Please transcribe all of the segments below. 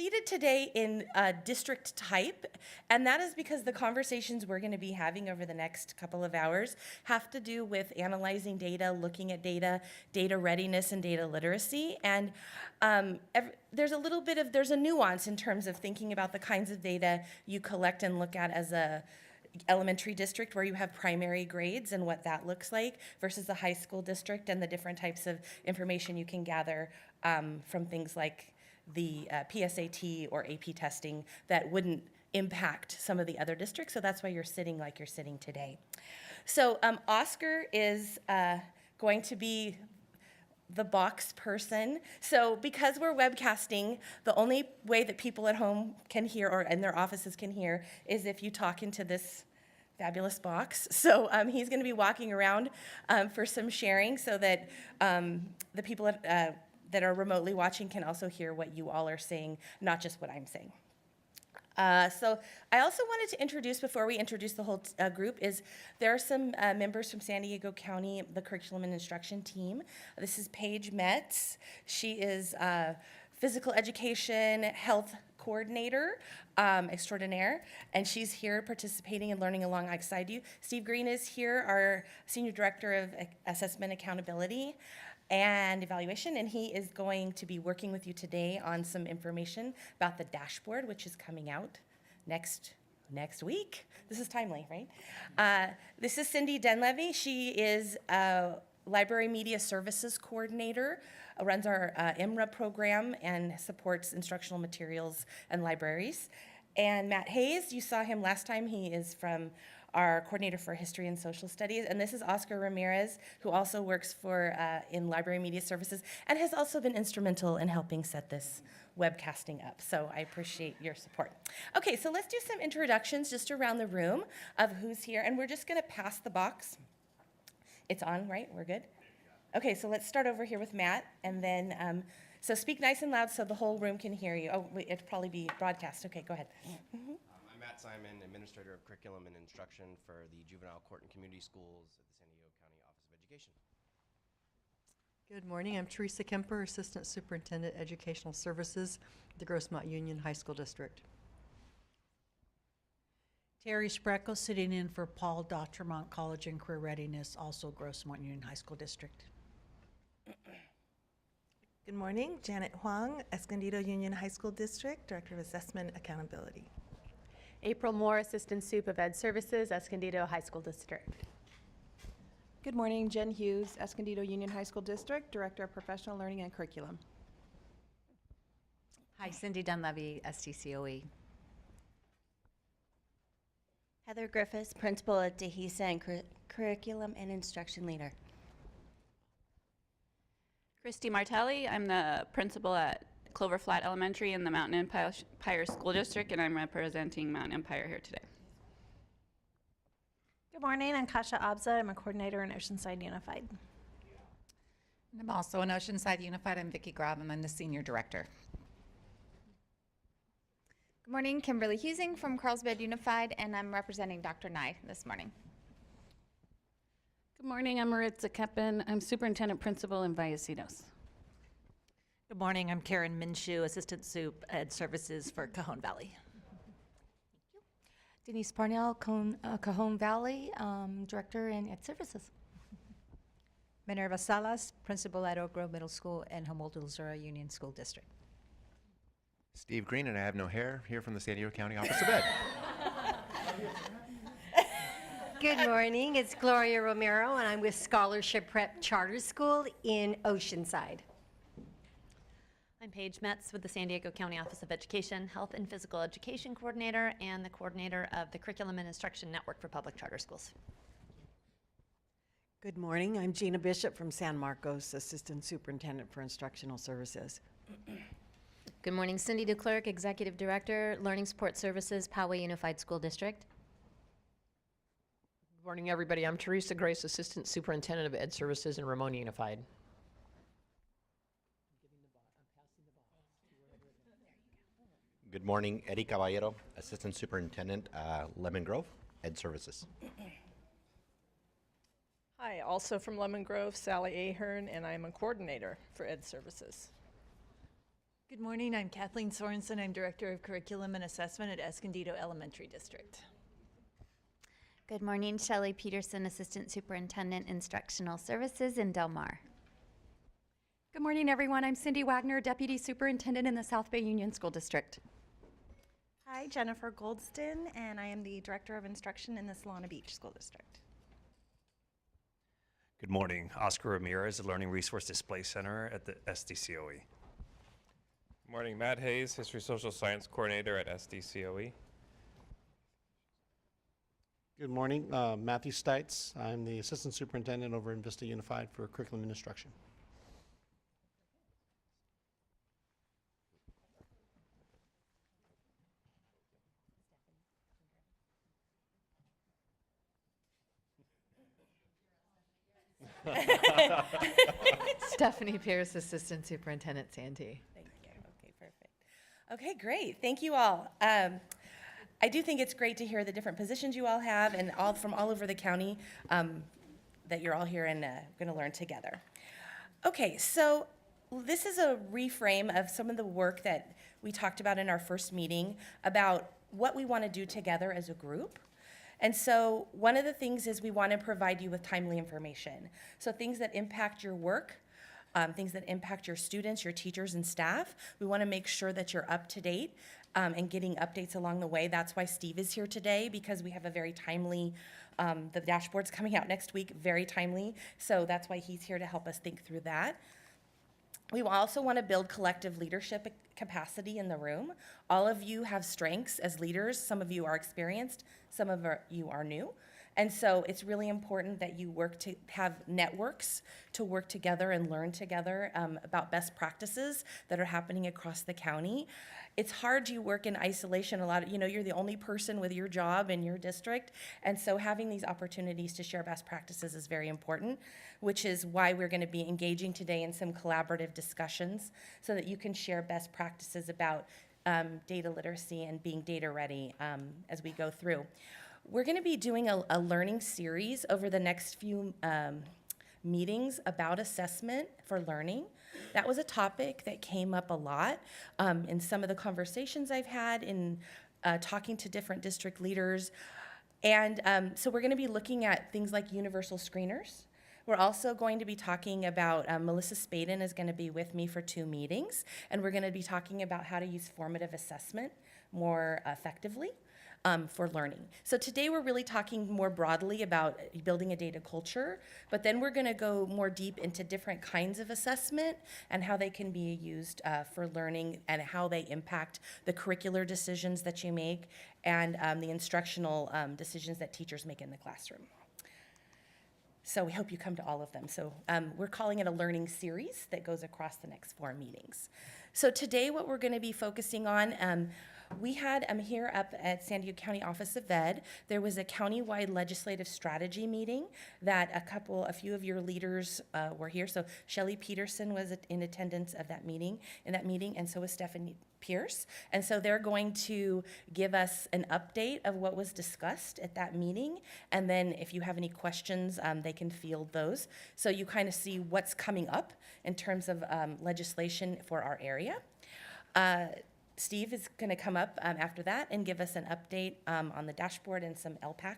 seated today in district type, and that is because the conversations we're going to be having over the next couple of hours have to do with analyzing data, looking at data, data readiness, and data literacy. And there's a nuance in terms of thinking about the kinds of data you collect and look at as a elementary district where you have primary grades and what that looks like versus the high school district and the different types of information you can gather from things like the PSAT or AP testing that wouldn't impact some of the other districts. So that's why you're sitting like you're sitting today. So Oscar is going to be the box person. So because we're webcasting, the only way that people at home can hear or in their offices can hear is if you talk into this fabulous box. So he's going to be walking around for some sharing so that the people that are remotely watching can also hear what you all are saying, not just what I'm saying. So I also wanted to introduce, before we introduce the whole group, is there are some members from San Diego County, the Curriculum and Instruction team. This is Paige Metz. She is physical education health coordinator extraordinaire, and she's here participating and learning alongside you. Steve Green is here, our Senior Director of Assessment Accountability and Evaluation, and he is going to be working with you today on some information about the dashboard, which is coming out next week. This is timely, right? This is Cindy Denlevy. She is a Library Media Services Coordinator, runs our IMRA program and supports instructional materials and libraries. And Matt Hayes, you saw him last time. He is from our coordinator for history and social studies. And this is Oscar Ramirez, who also works in Library Media Services and has also been instrumental in helping set this webcasting up. So I appreciate your support. Okay, so let's do some introductions just around the room of who's here. And we're just gonna pass the box. It's on, right? We're good? Okay, so let's start over here with Matt. And then, so speak nice and loud so the whole room can hear you. Oh, wait, it'll probably be broadcast. Okay, go ahead. Mm-hmm. I'm Matt Simon, Administrator of Curriculum and Instruction for the Juvenile Court and Community Schools at the San Diego County Office of Education. Good morning. I'm Teresa Kemper, Assistant Superintendent Educational Services, the Grossmont Union High School District. Terry Spreckle, sitting in for Paul Dautremont, College and Career Readiness, also Grossmont Union High School District. Good morning, Janet Huang, Escondido Union High School District, Director of Assessment Accountability. April Moore, Assistant Sup of Ed Services, Escondido High School District. Good morning, Jen Hughes, Escondido Union High School District, Director of Professional Learning and Curriculum. Hi, Cindy Dunleavy, SDCOE. Heather Griffiths, Principal at DeHesa and Curriculum and Instruction Leader. Christy Martelli, I'm the principal at Clover Flat Elementary in the Mountain Empire School District, and I'm representing Mountain Empire here today. Good morning, I'm Kasha Abza. I'm a coordinator in Oceanside Unified. And I'm also in Oceanside Unified. I'm Vicki Graub, and I'm the Senior Director. Good morning, Kimberly Husing from Carlsbad Unified, and I'm representing Dr. Nye this morning. Good morning, I'm Maritza Keppen. I'm Superintendent Principal in Vallecitos. Good morning, I'm Karen Minshew, Assistant Sup Ed Services for Cajon Valley. Denise Parnell, Cajon Valley, Director in Ed Services. Minerva Salas, Principal at Oak Grove Middle School and Humboldt Luzera Union School District. Steve Green, and I have no hair, here from the San Diego County Office of Ed. Good morning, it's Gloria Romero, and I'm with Scholarship Prep Charter School in Oceanside. I'm Paige Metz with the San Diego County Office of Education, Health and Physical Education Coordinator, and the coordinator of the Curriculum and Instruction Network for Public Charter Schools. Good morning, I'm Gina Bishop from San Marcos, Assistant Superintendent for Instructional Services. Good morning, Cindy DeClerc, Executive Director, Learning Support Services, Poway Unified School District. Good morning, everybody. I'm Teresa Grace, Assistant Superintendent of Ed Services in Ramona Unified. Good morning, Eddie Caballero, Assistant Superintendent, Lemon Grove, Ed Services. Hi, also from Lemon Grove, Sally Ahern, and I'm a coordinator for Ed Services. Good morning, I'm Kathleen Sorensen. I'm Director of Curriculum and Assessment at Escondido Elementary District. Good morning, Shelley Peterson, Assistant Superintendent, Instructional Services in Del Mar. Good morning, everyone. I'm Cindy Wagner, Deputy Superintendent in the South Bay Union School District. Hi, Jennifer Goldston, and I am the Director of Instruction in the Solana Beach School District. Good morning, Oscar Ramirez, the Learning Resource Display Center at the SDCOE. Good morning, Matt Hayes, History Social Science Coordinator at SDCOE. Good morning, Matthew Stites. I'm the Assistant Superintendent over in Vista Unified for Curriculum and Instruction. Stephanie Pierce, Assistant Superintendent, Santee. Thank you. Okay, perfect. Okay, great. Thank you all. I do think it's great to hear the different positions you all have and all from all over the county that you're all here and going to learn together. Okay, so this is a reframe of some of the work that we talked about in our first meeting about what we want to do together as a group. And so one of the things is we want to provide you with timely information. So things that impact your work, things that impact your students, your teachers, and staff. We want to make sure that you're up to date and getting updates along the way. That's why Steve is here today, because we have a very timely, the dashboard's coming out next week, very timely. So that's why he's here to help us think through that. We also want to build collective leadership capacity in the room. All of you have strengths as leaders. Some of you are experienced, some of you are new. And so it's really important that you work to have networks to work together and learn together about best practices that are happening across the county. It's hard to work in isolation. You're the only person with your job in your district. And so having these opportunities to share best practices is very important, which is why we're going to be engaging today in some collaborative discussions so that you can share best practices about data literacy and being data ready as we go through. We're going to be doing a learning series over the next few meetings about assessment for learning. That was a topic that came up a lot in some of the conversations I've had in talking to different district leaders. And so we're going to be looking at things like universal screeners. We're also going to be talking about, Melissa Spaden is going to be with me for 2 meetings, and we're going to be talking about how to use formative assessment more effectively for learning. So today we're really talking more broadly about building a data culture, but then we're going to go more deep into different kinds of assessment and how they can be used for learning and how they impact the curricular decisions that you make and the instructional decisions that teachers make in the classroom. So we hope you come to all of them. So we're calling it a learning series that goes across the next 4 meetings. So today what we're going to be focusing on, we had here up at San Diego County Office of Ed, there was a countywide legislative strategy meeting that a few of your leaders were here. So Shelley Peterson was in attendance of that meeting, and so was Stephanie Pierce. And so they're going to give us an update of what was discussed at that meeting. And then if you have any questions, they can field those. So you kind of see what's coming up in terms of legislation for our area. Steve is going to come up after that and give us an update on the dashboard and some LPAC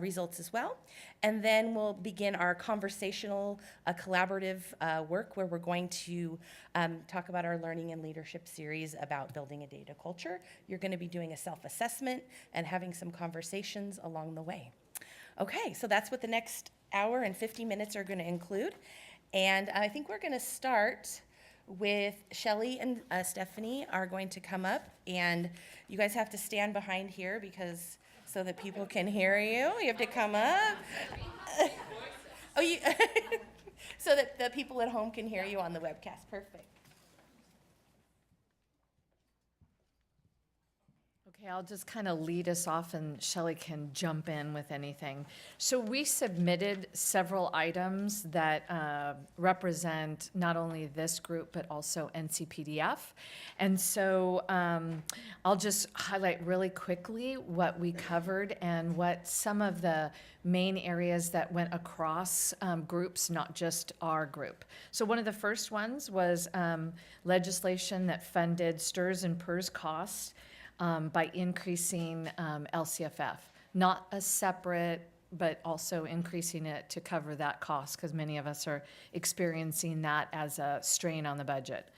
results as well. And then we'll begin our conversational, collaborative work where we're going to talk about our learning and leadership series about building a data culture. You're going to be doing a self-assessment and having some conversations along the way. Okay, so that's what the next hour and 50 minutes are going to include. And I think we're going to start with Shelley and Stephanie are going to come up, and you guys have to stand behind here because so that people can hear you. You have to come up. So that the people at home can hear you on the webcast. Perfect. Okay, I'll just kind of lead us off and Shelley can jump in with anything. So we submitted several items that represent not only this group, but also NCPDF. And so I'll just highlight really quickly what we covered and what some of the main areas that went across groups, not just our group. So one of the first ones was legislation that funded STRS and PERS costs by increasing LCFF, not a separate, but also increasing it to cover that cost, because many of us are experiencing that as a strain on the budget.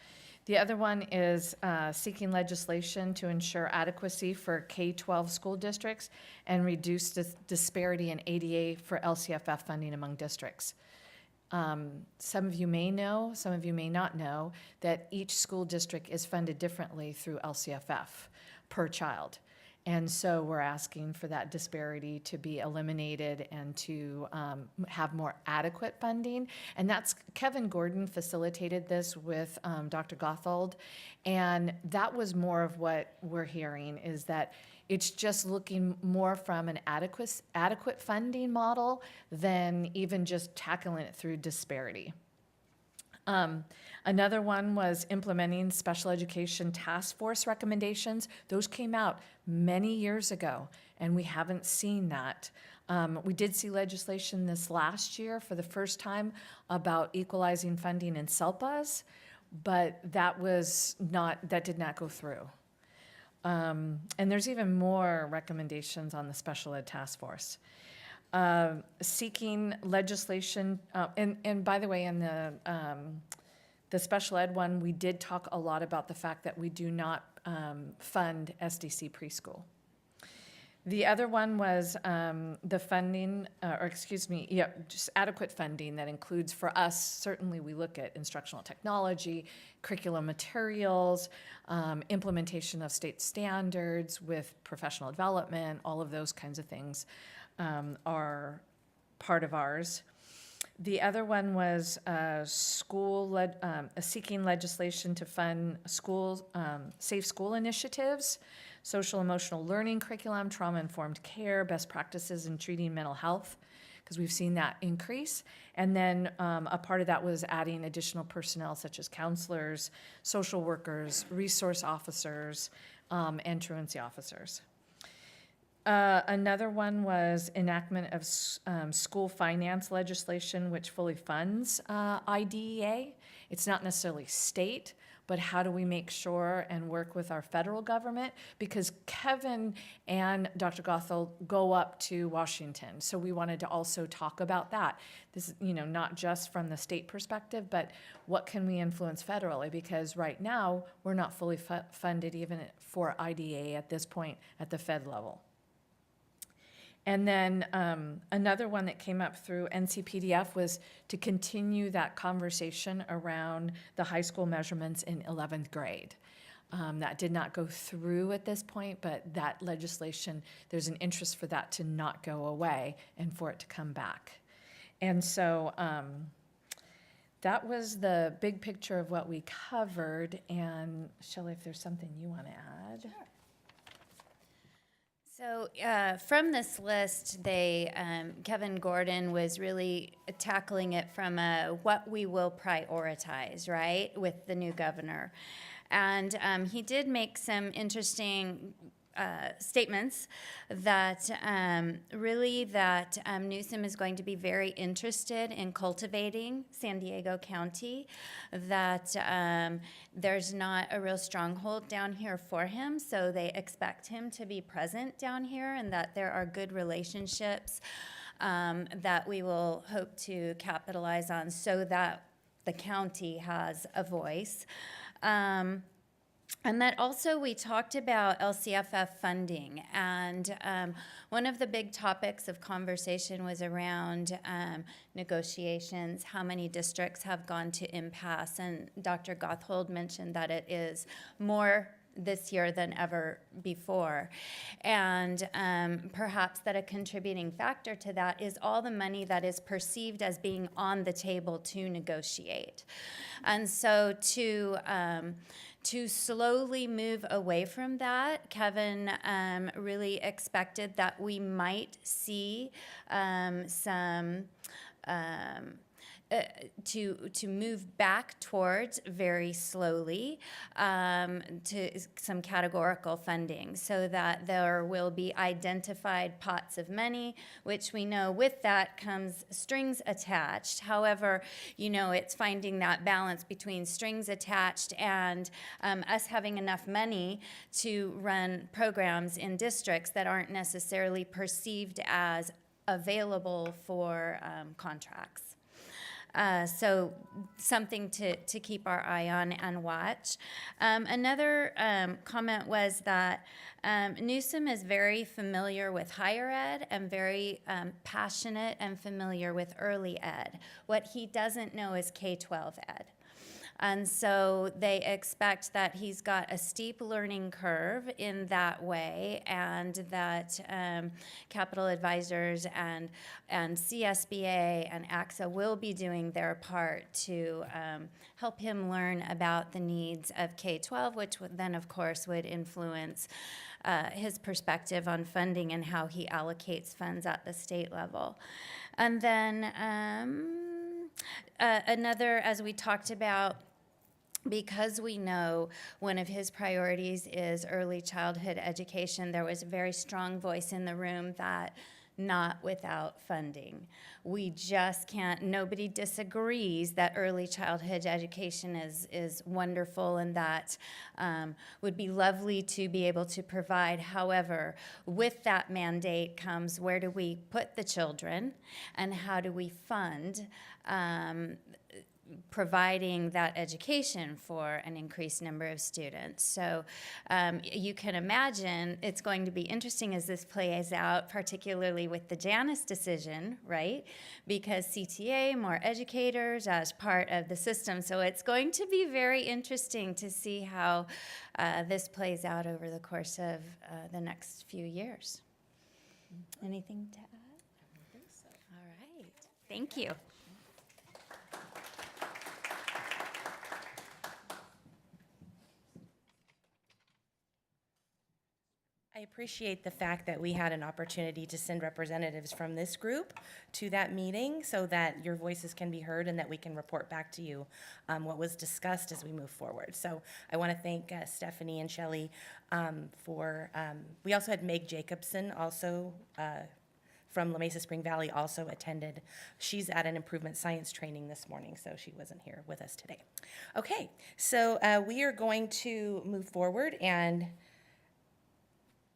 The other one is seeking legislation to ensure adequacy for K-12 school districts and reduce disparity in ADA for LCFF funding among districts. Some of you may know, some of you may not know, that each school district is funded differently through LCFF per child. And so we're asking for that disparity to be eliminated and to have more adequate funding. And that's, Kevin Gordon facilitated this with Dr. Gothold. And that was more of what we're hearing, is that it's just looking more from an adequate funding model than even just tackling it through disparity. Another one was implementing special education task force recommendations. Those came out many years ago, and we haven't seen that. We did see legislation this last year for the first time about equalizing funding in SELPAs, but that did not go through. And there's even more recommendations on the special ed task force. Seeking legislation, and by the way, in the special ed one, we did talk a lot about the fact that we do not fund SDC preschool. The other one was the funding, just adequate funding that includes, for us, certainly we look at instructional technology, curriculum materials, implementation of state standards with professional development, all of those kinds of things are part of ours. The other one was seeking legislation to fund schools, safe school initiatives, social emotional learning curriculum, trauma-informed care, best practices in treating mental health, because we've seen that increase. And then a part of that was adding additional personnel such as counselors, social workers, resource officers, and truancy officers. Another one was enactment of school finance legislation, which fully funds IDEA. It's not necessarily state, but how do we make sure and work with our federal government? Because Kevin and Dr. Gothold go up to Washington, so we wanted to also talk about that. This is, not just from the state perspective, but what can we influence federally? Because right now, we're not fully funded even for IDEA at this point at the Fed level. And then another one that came up through NCPDF was to continue that conversation around the high school measurements in 11th grade. That did not go through at this point, but that legislation, there's an interest for that to not go away and for it to come back. And so that was the big picture of what we covered. And Shelley, if there's something you want to add. Sure. So from this list, Kevin Gordon was really tackling it from what we will prioritize, right, with the new governor. And he did make some interesting statements that Newsom is going to be very interested in cultivating San Diego County, that there's not a real stronghold down here for him, so they expect him to be present down here, and that there are good relationships that we will hope to capitalize on so that the county has a voice. And that also we talked about LCFF funding, and one of the big topics of conversation was around negotiations, how many districts have gone to impasse, and Dr. Gothold mentioned that it is more this year than ever before. And perhaps that a contributing factor to that is all the money that is perceived as being on the table to negotiate. And so to slowly move away from that, Kevin really expected that we might see to move back towards very slowly to some categorical funding, so that there will be identified pots of money, which we know with that comes strings attached. However, it's finding that balance between strings attached and us having enough money to run programs in districts that aren't necessarily perceived as available for contracts. So something to keep our eye on and watch. Another comment was that Newsom is very familiar with higher ed and very passionate and familiar with early ed. What he doesn't know is K-12 ed. And so they expect that he's got a steep learning curve in that way, and that capital advisors and CSBA and AXA will be doing their part to help him learn about the needs of K-12, which would then, of course, would influence his perspective on funding and how he allocates funds at the state level. And then another, as we talked about, because we know one of his priorities is early childhood education, there was a very strong voice in the room that not without funding. We just can't, nobody disagrees that early childhood education is wonderful and that would be lovely to be able to provide. However, with that mandate comes, where do we put the children and how do we fund providing that education for an increased number of students. So you can imagine it's going to be interesting as this plays out, particularly with the Janus decision, right? Because CTA, more educators as part of the system. So it's going to be very interesting to see how this plays out over the course of the next few years. Anything to add? I don't think so. All right. Thank you. I appreciate the fact that we had an opportunity to send representatives from this group to that meeting so that your voices can be heard and that we can report back to you what was discussed as we move forward. So I want to thank Stephanie and Shelley we also had Meg Jacobson also from La Mesa Spring Valley also attended. She's at an improvement science training this morning, so she wasn't here with us today. Okay, so we are going to move forward, and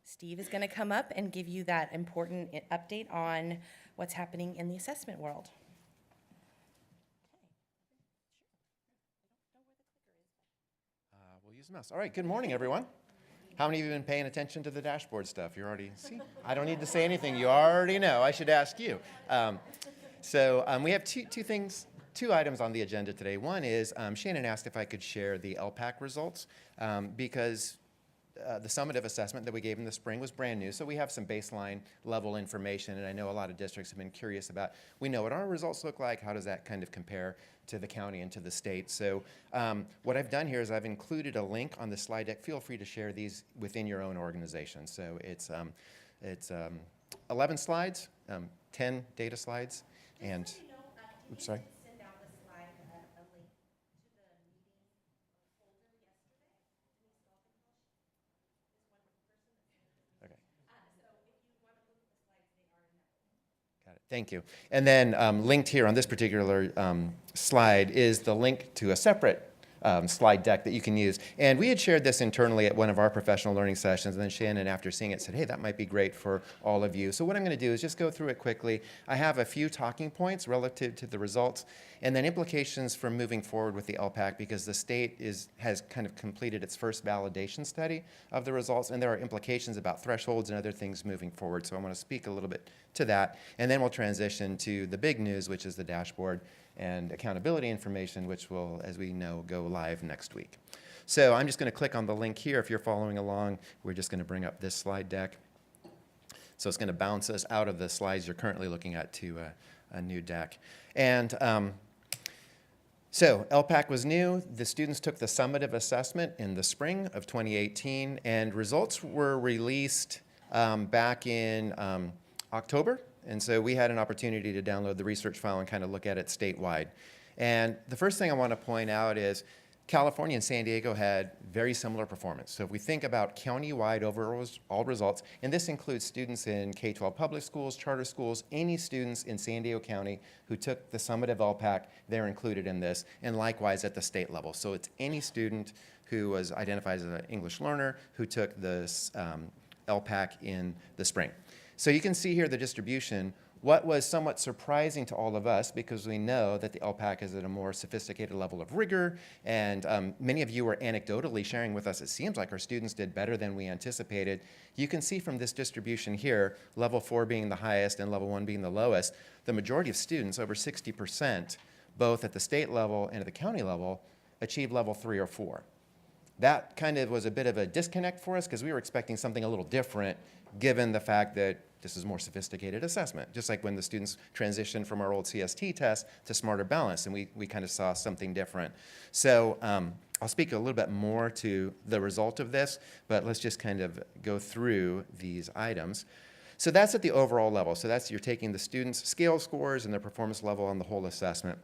Steve is going to come up and give you that important update on what's happening in the assessment world. We'll use the mouse. All right, good morning, everyone. How many of you have been paying attention to the dashboard stuff? You already see? I don't need to say anything. You already know. I should ask you. We have two items on the agenda today. One is Shannon asked if I could share the LPAC results because the summative assessment that we gave in the spring was brand new, so we have some baseline level information, and I know a lot of districts have been curious about, we know what our results look like, how does that kind of compare to the county and to the state. So what I've done here is I've included a link on the slide deck. Feel free to share these within your own organization. So it's 11 slides, 10 data slides, and, oops, sorry. Thank you. And then linked here on this particular slide is the link to a separate slide deck that you can use. And we had shared this internally at one of our professional learning sessions, and then Shannon, after seeing it, said, hey, that might be great for all of you. So what I'm going to do is just go through it quickly. I have a few talking points relative to the results, and then implications for moving forward with the LPAC, because the state has kind of completed its first validation study of the results, and there are implications about thresholds and other things moving forward. So I want to speak a little bit to that, and then we'll transition to the big news, which is the dashboard and accountability information, which will, as we know, go live next week. So I'm just going to click on the link here. If you're following along, we're just going to bring up this slide deck. So it's going to bounce us out of the slides you're currently looking at to a new deck. And so LPAC was new. The students took the summative assessment in the spring of 2018, and results were released back in October. And so we had an opportunity to download the research file and kind of look at it statewide. And the first thing I want to point out is California and San Diego had very similar performance. So if we think about county-wide overall results, and this includes students in K-12 public schools, charter schools, any students in San Diego County who took the summative LPAC, they're included in this, and likewise at the state level. So it's any student who was identified as an English learner who took this LPAC in the spring. So you can see here the distribution. What was somewhat surprising to all of us, because we know that the LPAC is at a more sophisticated level of rigor, and many of you were anecdotally sharing with us, it seems like our students did better than we anticipated. You can see from this distribution here, level 4 being the highest and level 1 being the lowest, the majority of students, over 60%, both at the state level and at the county level, achieved level 3 or 4. That kind of was a bit of a disconnect for us because we were expecting something a little different given the fact that this is more sophisticated assessment, just like when the students transitioned from our old CST test to Smarter Balance, and we kind of saw something different. So I'll speak a little bit more to the result of this, but let's just kind of go through these items. So that's at the overall level. So that's, you're taking the students' scale scores and their performance level on the whole assessment.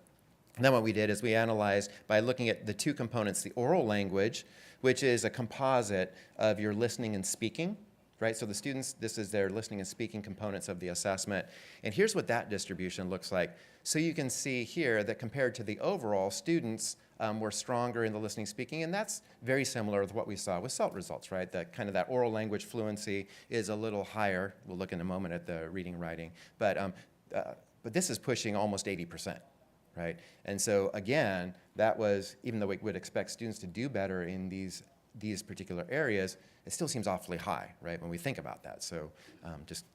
And then what we did is we analyzed by looking at the two components, the oral language, which is a composite of your listening and speaking, right? So the students, this is their listening and speaking components of the assessment. And here's what that distribution looks like. So you can see here that compared to the overall, students were stronger in the listening speaking, and that's very similar with what we saw with SELT results, right? That kind of that oral language fluency is a little higher. We'll look in a moment at the reading, writing, but this is pushing almost 80%. Right? And so again, that was, even though we would expect students to do better in these particular areas, it still seems awfully high, right, when we think about that. So just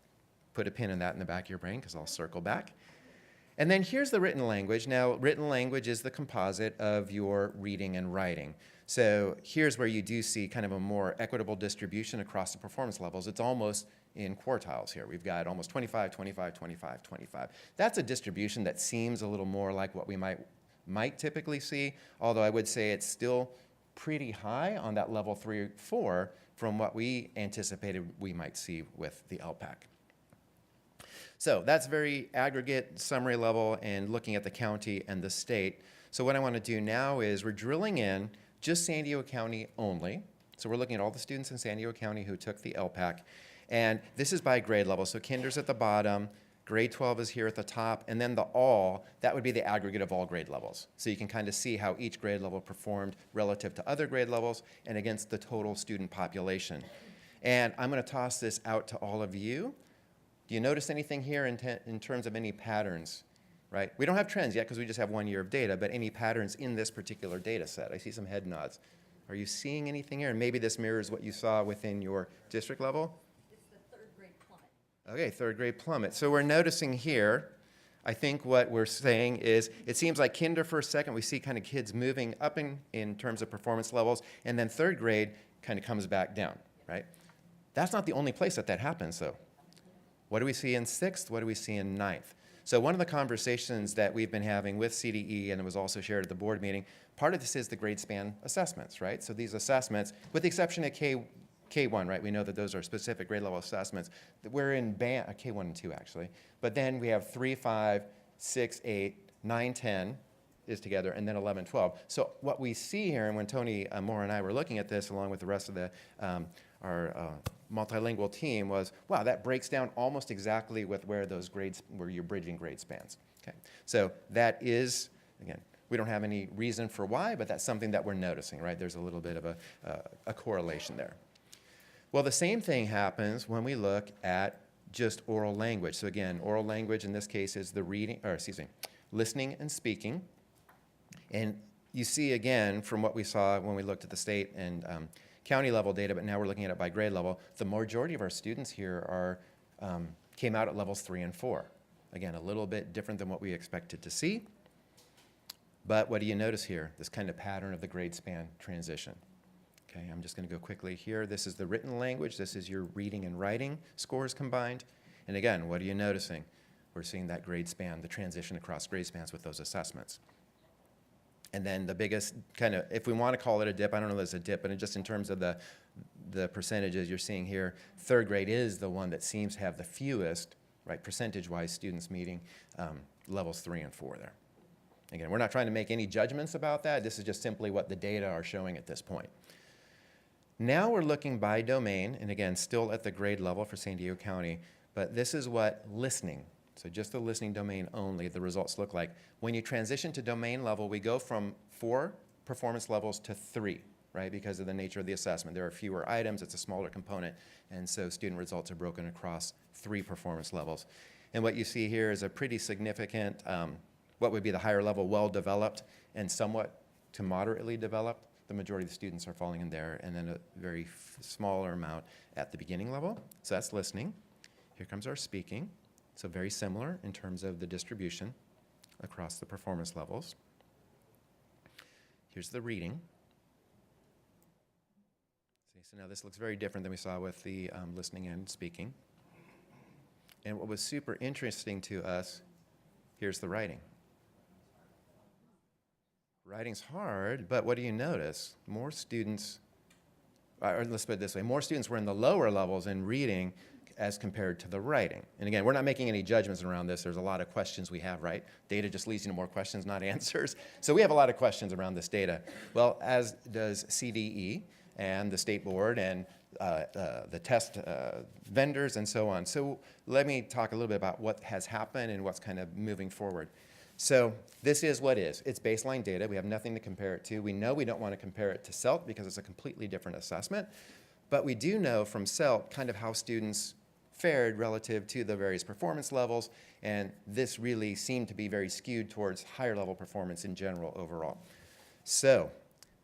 put a pin in that in the back of your brain because I'll circle back. And then here's the written language. Now, written language is the composite of your reading and writing. So here's where you do see kind of a more equitable distribution across the performance levels. It's almost in quartiles here. We've got almost 25, 25, 25, 25. That's a distribution that seems a little more like what we might typically see, although I would say it's still pretty high on that level 3 or 4 from what we anticipated we might see with the LPAC. So that's very aggregate summary level and looking at the county and the state. So what I want to do now is we're drilling in just San Diego County only. So we're looking at all the students in San Diego County who took the LPAC. And this is by grade level. So kinder's at the bottom, grade 12 is here at the top, and then the all, that would be the aggregate of all grade levels. So you can kind of see how each grade level performed relative to other grade levels and against the total student population. And I'm going to toss this out to all of you. Do you notice anything here in terms of any patterns? Right? We don't have trends yet because we just have 1 year of data, but any patterns in this particular data set? I see some head nods. Are you seeing anything here? And maybe this mirrors what you saw within your district level? Okay, third grade plummet. So we're noticing here, I think what we're saying is it seems like kinder first, second, we see kind of kids moving up in terms of performance levels, and then third grade kind of comes back down, right? That's not the only place that happens, though. What do we see in sixth? What do we see in ninth? So one of the conversations that we've been having with CDE, and it was also shared at the board meeting, part of this is the grade span assessments, right? So these assessments, with the exception of K1, right? We know that those are specific grade level assessments. We're in K1 and 2, actually. But then we have 3, 5, 6, 8, 9, 10 is together, and then 11, 12. So what we see here, and when Tony Moore and I were looking at this, along with the rest of our multilingual team, was, wow, that breaks down almost exactly with where those grades, where you're bridging grade spans. Okay, so that is, again, we don't have any reason for why, but that's something that we're noticing, right? There's a little bit of a correlation there. Well, the same thing happens when we look at just oral language. So again, oral language in this case is the listening and speaking. And you see again from what we saw when we looked at the state and county level data, but now we're looking at it by grade level, the majority of our students here came out at levels 3 and 4. Again, a little bit different than what we expected to see. But what do you notice here? This kind of pattern of the grade span transition. Okay, I'm just going to go quickly here. This is the written language. This is your reading and writing scores combined. And again, what are you noticing? We're seeing that grade span, the transition across grade spans with those assessments. And then the biggest kind of, if we want to call it a dip, I don't know if it's a dip, but just in terms of the percentages you're seeing here, third grade is the one that seems to have the fewest, right, percentage-wise students meeting levels 3 and 4 there. Again, we're not trying to make any judgments about that. This is just simply what the data are showing at this point. Now we're looking by domain, and again, still at the grade level for San Diego County, but this is what listening, so just the listening domain only, the results look like. When you transition to domain level, we go from 4 performance levels to 3, right, because of the nature of the assessment. There are fewer items, it's a smaller component, and so student results are broken across 3 performance levels. And what you see here is a pretty significant, what would be the higher level, well-developed and somewhat to moderately developed. The majority of the students are falling in there, and then a very smaller amount at the beginning level. So that's listening. Here comes our speaking. So very similar in terms of the distribution across the performance levels. Here's the reading. See, so now this looks very different than we saw with the listening and speaking. And what was super interesting to us, here's the writing. Writing's hard, but what do you notice? More students, or let's put it this way, more students were in the lower levels in reading as compared to the writing. And again, we're not making any judgments around this. There's a lot of questions we have, right? Data just leads you to more questions, not answers. So we have a lot of questions around this data. Well, as does CDE and the state board and the test vendors and so on. So let me talk a little bit about what has happened and what's kind of moving forward. So this is what is. It's baseline data. We have nothing to compare it to. We know we don't want to compare it to CELT because it's a completely different assessment. But we do know from CELT kind of how students fared relative to the various performance levels. And this really seemed to be very skewed towards higher level performance in general overall. So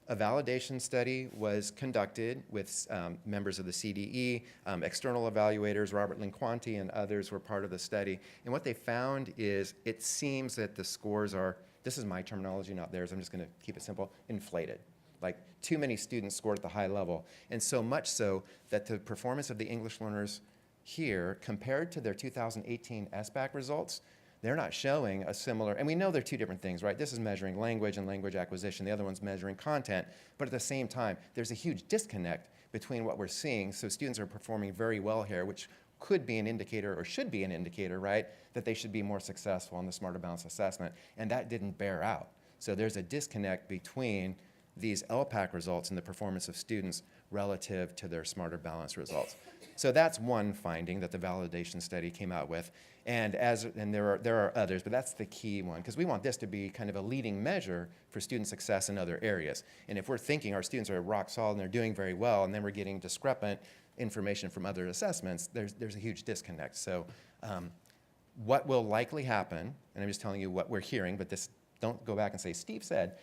a validation study was conducted with members of the CDE, external evaluators, Robert Linquanti and others were part of the study. And what they found is it seems that the scores are, this is my terminology, not theirs, I'm just going to keep it simple, inflated. Like too many students scored at the high level. And so much so that the performance of the English learners here compared to their 2018 SBAC results, they're not showing a similar, and we know they're two different things, right? This is measuring language and language acquisition. The other one's measuring content. But at the same time, there's a huge disconnect between what we're seeing. So students are performing very well here, which could be an indicator or should be an indicator, right, that they should be more successful in the Smarter Balance assessment. And that didn't bear out. So there's a disconnect between these LPAC results and the performance of students relative to their Smarter Balance results. So that's one finding that the validation study came out with. And there are others, but that's the key one, because we want this to be kind of a leading measure for student success in other areas. And if we're thinking our students are rock solid and they're doing very well, and then we're getting discrepant information from other assessments, there's a huge disconnect. So what will likely happen, and I'm just telling you what we're hearing, but this, don't go back and say, Steve said,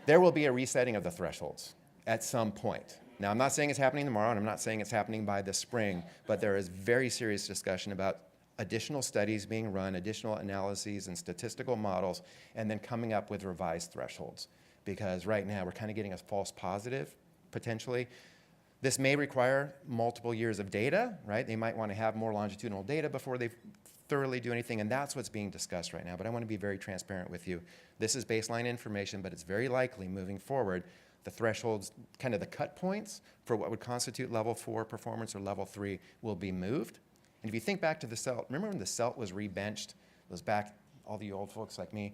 there will be a resetting of the thresholds at some point. Now, I'm not saying it's happening tomorrow, and I'm not saying it's happening by the spring, but there is very serious discussion about additional studies being run, additional analyses and statistical models, and then coming up with revised thresholds. Because right now, we're kind of getting a false positive, potentially. This may require multiple years of data, right? They might want to have more longitudinal data before they thoroughly do anything, and that's what's being discussed right now. But I want to be very transparent with you. This is baseline information, but it's very likely moving forward, the thresholds, kind of the cut points for what would constitute level 4 performance or level 3 will be moved. And if you think back to the CELT, remember when the CELT was rebenched? It was back, all the old folks like me.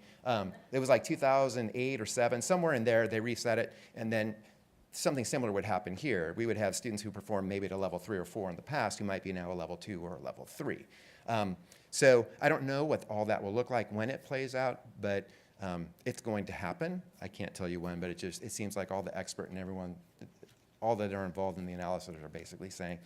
It was like 2008 or 7, somewhere in there, they reset it, and then something similar would happen here. We would have students who performed maybe at a level 3 or 4 in the past who might be now a level 2 or a level 3. So I don't know what all that will look like when it plays out, but it's going to happen. I can't tell you when, but it seems like all the expert and everyone, all that are involved in the analysis are basically saying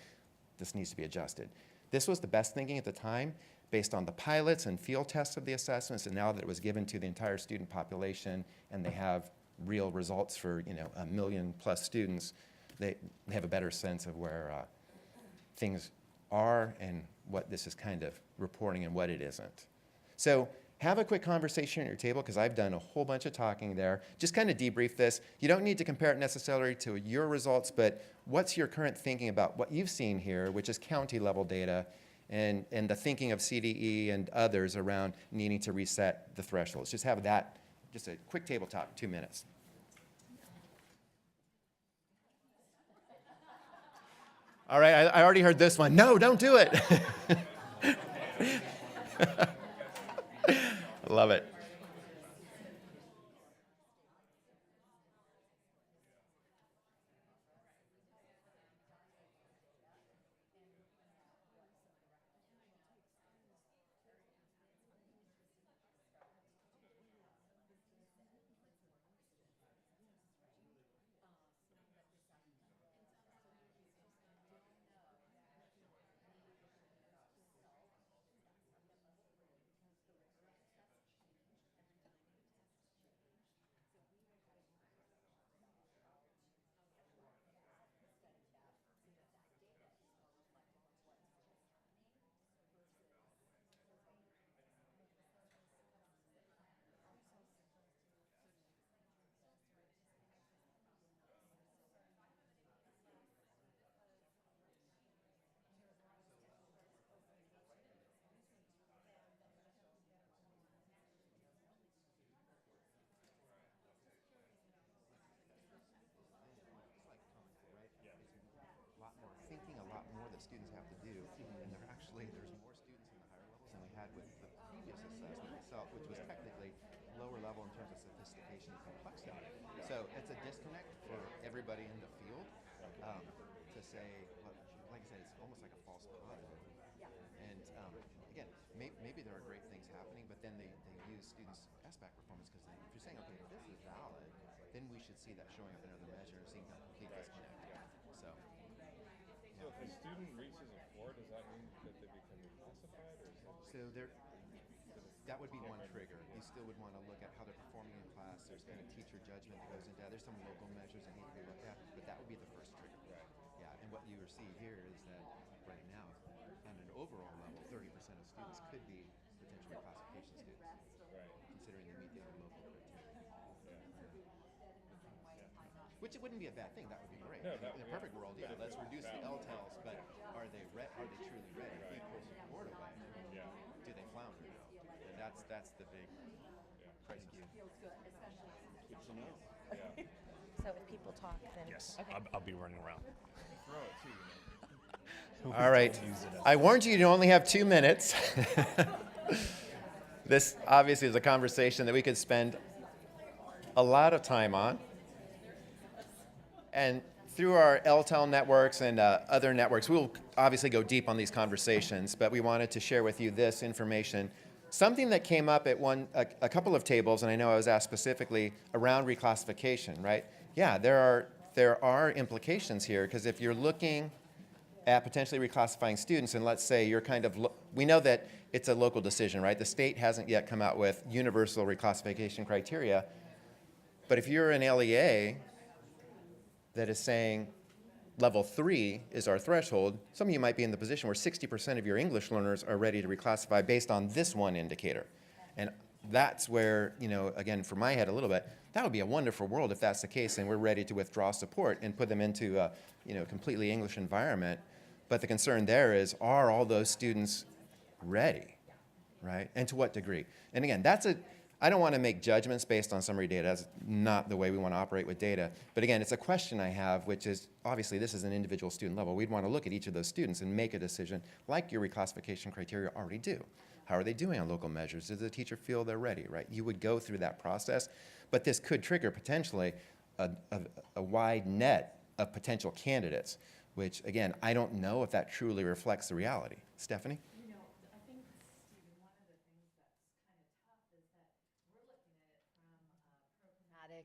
this needs to be adjusted. This was the best thinking at the time based on the pilots and field tests of the assessments, and now that it was given to the entire student population and they have real results for 1 million plus students, they have a better sense of where things are and what this is kind of reporting and what it isn't. So have a quick conversation at your table, because I've done a whole bunch of talking there. Just kind of debrief this. You don't need to compare it necessarily to your results, but what's your current thinking about what you've seen here, which is county level data, and the thinking of CDE and others around needing to reset the thresholds. Just have that, just a quick tabletop, 2 minutes. All right, I already heard this one. No, don't do it. Love it. Thinking a lot more that students have to do, and there's more students in the higher levels than we had with the previous assessment itself, which was technically lower level in terms of sophistication and complexity. So it's a disconnect for everybody in the field to say, like I said, it's almost like a false plug. And again, maybe there are great things happening, but then they use students' SBAC performance, because if you're saying, okay, if this is valid, then we should see that showing up in other measures, seeing that complete disconnect. So if a student reaches a 4, does that mean that they become reclassified, or is that So that would be one trigger. You still would want to look at how they're performing in class. There's kind of teacher judgment that goes into that. There's some local measures that need to be looked at, but that would be the first trigger. Right. Yeah, and what you see here is that right now, on an overall level, 30% of students could be potential reclassification students, Right. considering they meet the other local criteria. Which it wouldn't be a bad thing. That would be great. No, In a perfect world, yeah, let's reduce the LTELs, but are they truly ready? If we pull support away, do they flounder now? And that's the big price cue. So if people talk, then. Yes, Okay. I'll be running around. Throw it too, you know. All right. I warned you only have 2 minutes. This obviously is a conversation that we could spend a lot of time on. And through our LTEL networks and other networks, we'll obviously go deep on these conversations, but we wanted to share with you this information. Something that came up at a couple of tables, and I know I was asked specifically around reclassification, right? Yeah, there are implications here, because if you're looking at potentially reclassifying students, and let's say you're we know that it's a local decision, right? The state hasn't yet come out with universal reclassification criteria, but if you're an LEA that is saying level 3 is our threshold, some of you might be in the position where 60% of your English learners are ready to reclassify based on this one indicator. And that's where, again, for my head a little bit, that would be a wonderful world if that's the case and we're ready to withdraw support and put them into a completely English environment. But the concern there is, are all those students ready, right? And to what degree? And again, I don't want to make judgments based on summary data. That's not the way we want to operate with data. But again, it's a question I have, which is, obviously, this is an individual student level. We'd want to look at each of those students and make a decision like your reclassification criteria already do. How are they doing on local measures? Does the teacher feel they're ready, right? You would go through that process, but this could trigger potentially a wide net of potential candidates, which, again, I don't know if that truly reflects the reality. Stephanie?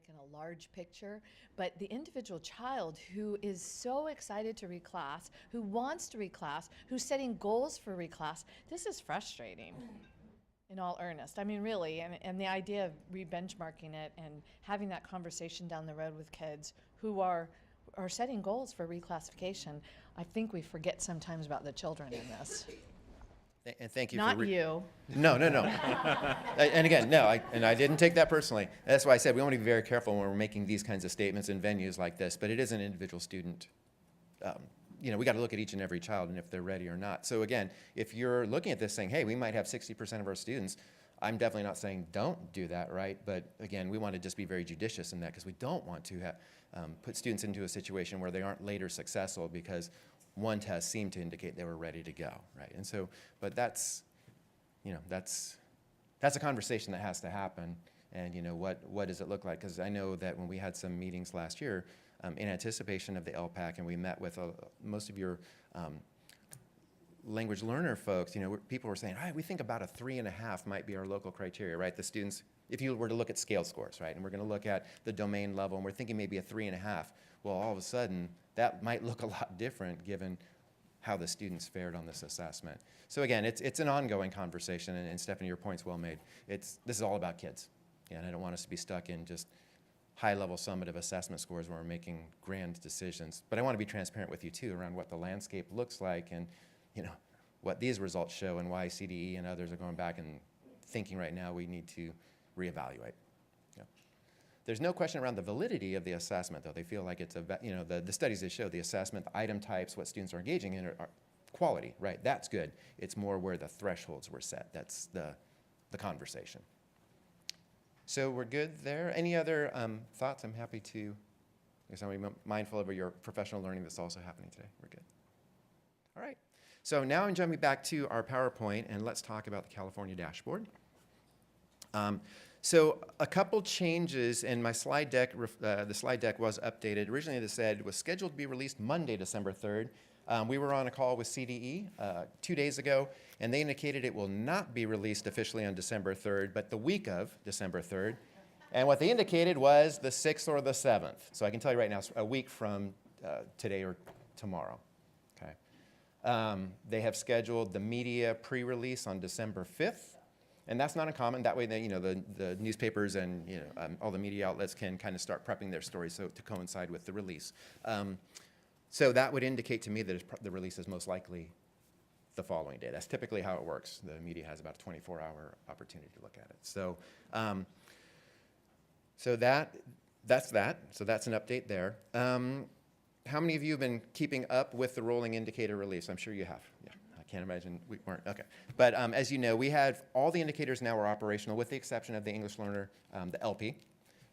And a large picture, but the individual child who is so excited to reclass, who wants to reclass, who's setting goals for reclass, this is frustrating in all earnest. I mean, really, and the idea of re-benchmarking it and having that conversation down the road with kids who are setting goals for reclassification, I think we forget sometimes about the children in this. And thank you Not for you. No. And again, no, I didn't take that personally. That's why I said we want to be very careful when we're making these kinds of statements in venues like this, but it is an individual student. We got to look at each and every child and if they're ready or not. So again, if you're looking at this saying, hey, we might have 60% of our students, I'm definitely not saying don't do that, right? But again, we want to just be very judicious in that because we don't want to put students into a situation where they aren't later successful because one test seemed to indicate they were ready to go, right? And so, but that's a conversation that has to happen. And what does it look like? Because I know that when we had some meetings last year in anticipation of the LPAC, and we met with most of your language learner folks, people were saying, we think about a 3.5 might be our local criteria, right? The students, if you were to look at scale scores, right? And we're going to look at the domain level, and we're thinking maybe a 3.5. Well, all of a sudden, that might look a lot different given how the students fared on this assessment. So again, it's an ongoing conversation, and Stephanie, your point's well made. This is all about kids, and I don't want us to be stuck in just high-level summative assessment scores where we're making grand decisions. But I want to be transparent with you, too, around what the landscape looks like and what these results show and why CDE and others are going back and thinking right now we need to reevaluate. There's no question around the validity of the assessment, though. They feel like it's the studies that show the assessment, the item types, what students are engaging in are quality, right? That's good. It's more where the thresholds were set. That's the conversation. So we're good there. Any other thoughts? I'm happy to, because I'm mindful of your professional learning that's also happening today. We're good. All right. So now I'm jumping back to our PowerPoint, and let's talk about the California dashboard. So a couple changes in my slide deck. The slide deck was updated. Originally, it said it was scheduled to be released Monday, December 3rd. We were on a call with CDE 2 days ago, and they indicated it will not be released officially on December 3rd, but the week of December 3rd. And what they indicated was the 6th or the 7th. So I can tell you right now, it's a week from today or tomorrow. Okay. They have scheduled the media pre-release on December 5th. And that's not uncommon. That way, the newspapers and all the media outlets can kind of start prepping their stories to coincide with the release. So that would indicate to me that the release is most likely the following day. That's typically how it works. The media has about a 24-hour opportunity to look at it. So, that's that. So that's an update there. How many of you have been keeping up with the rolling indicator release? I'm sure you have. Yeah. Can't imagine we weren't. Okay. But as you know, we have all the indicators now are operational with the exception of the English learner, the LP,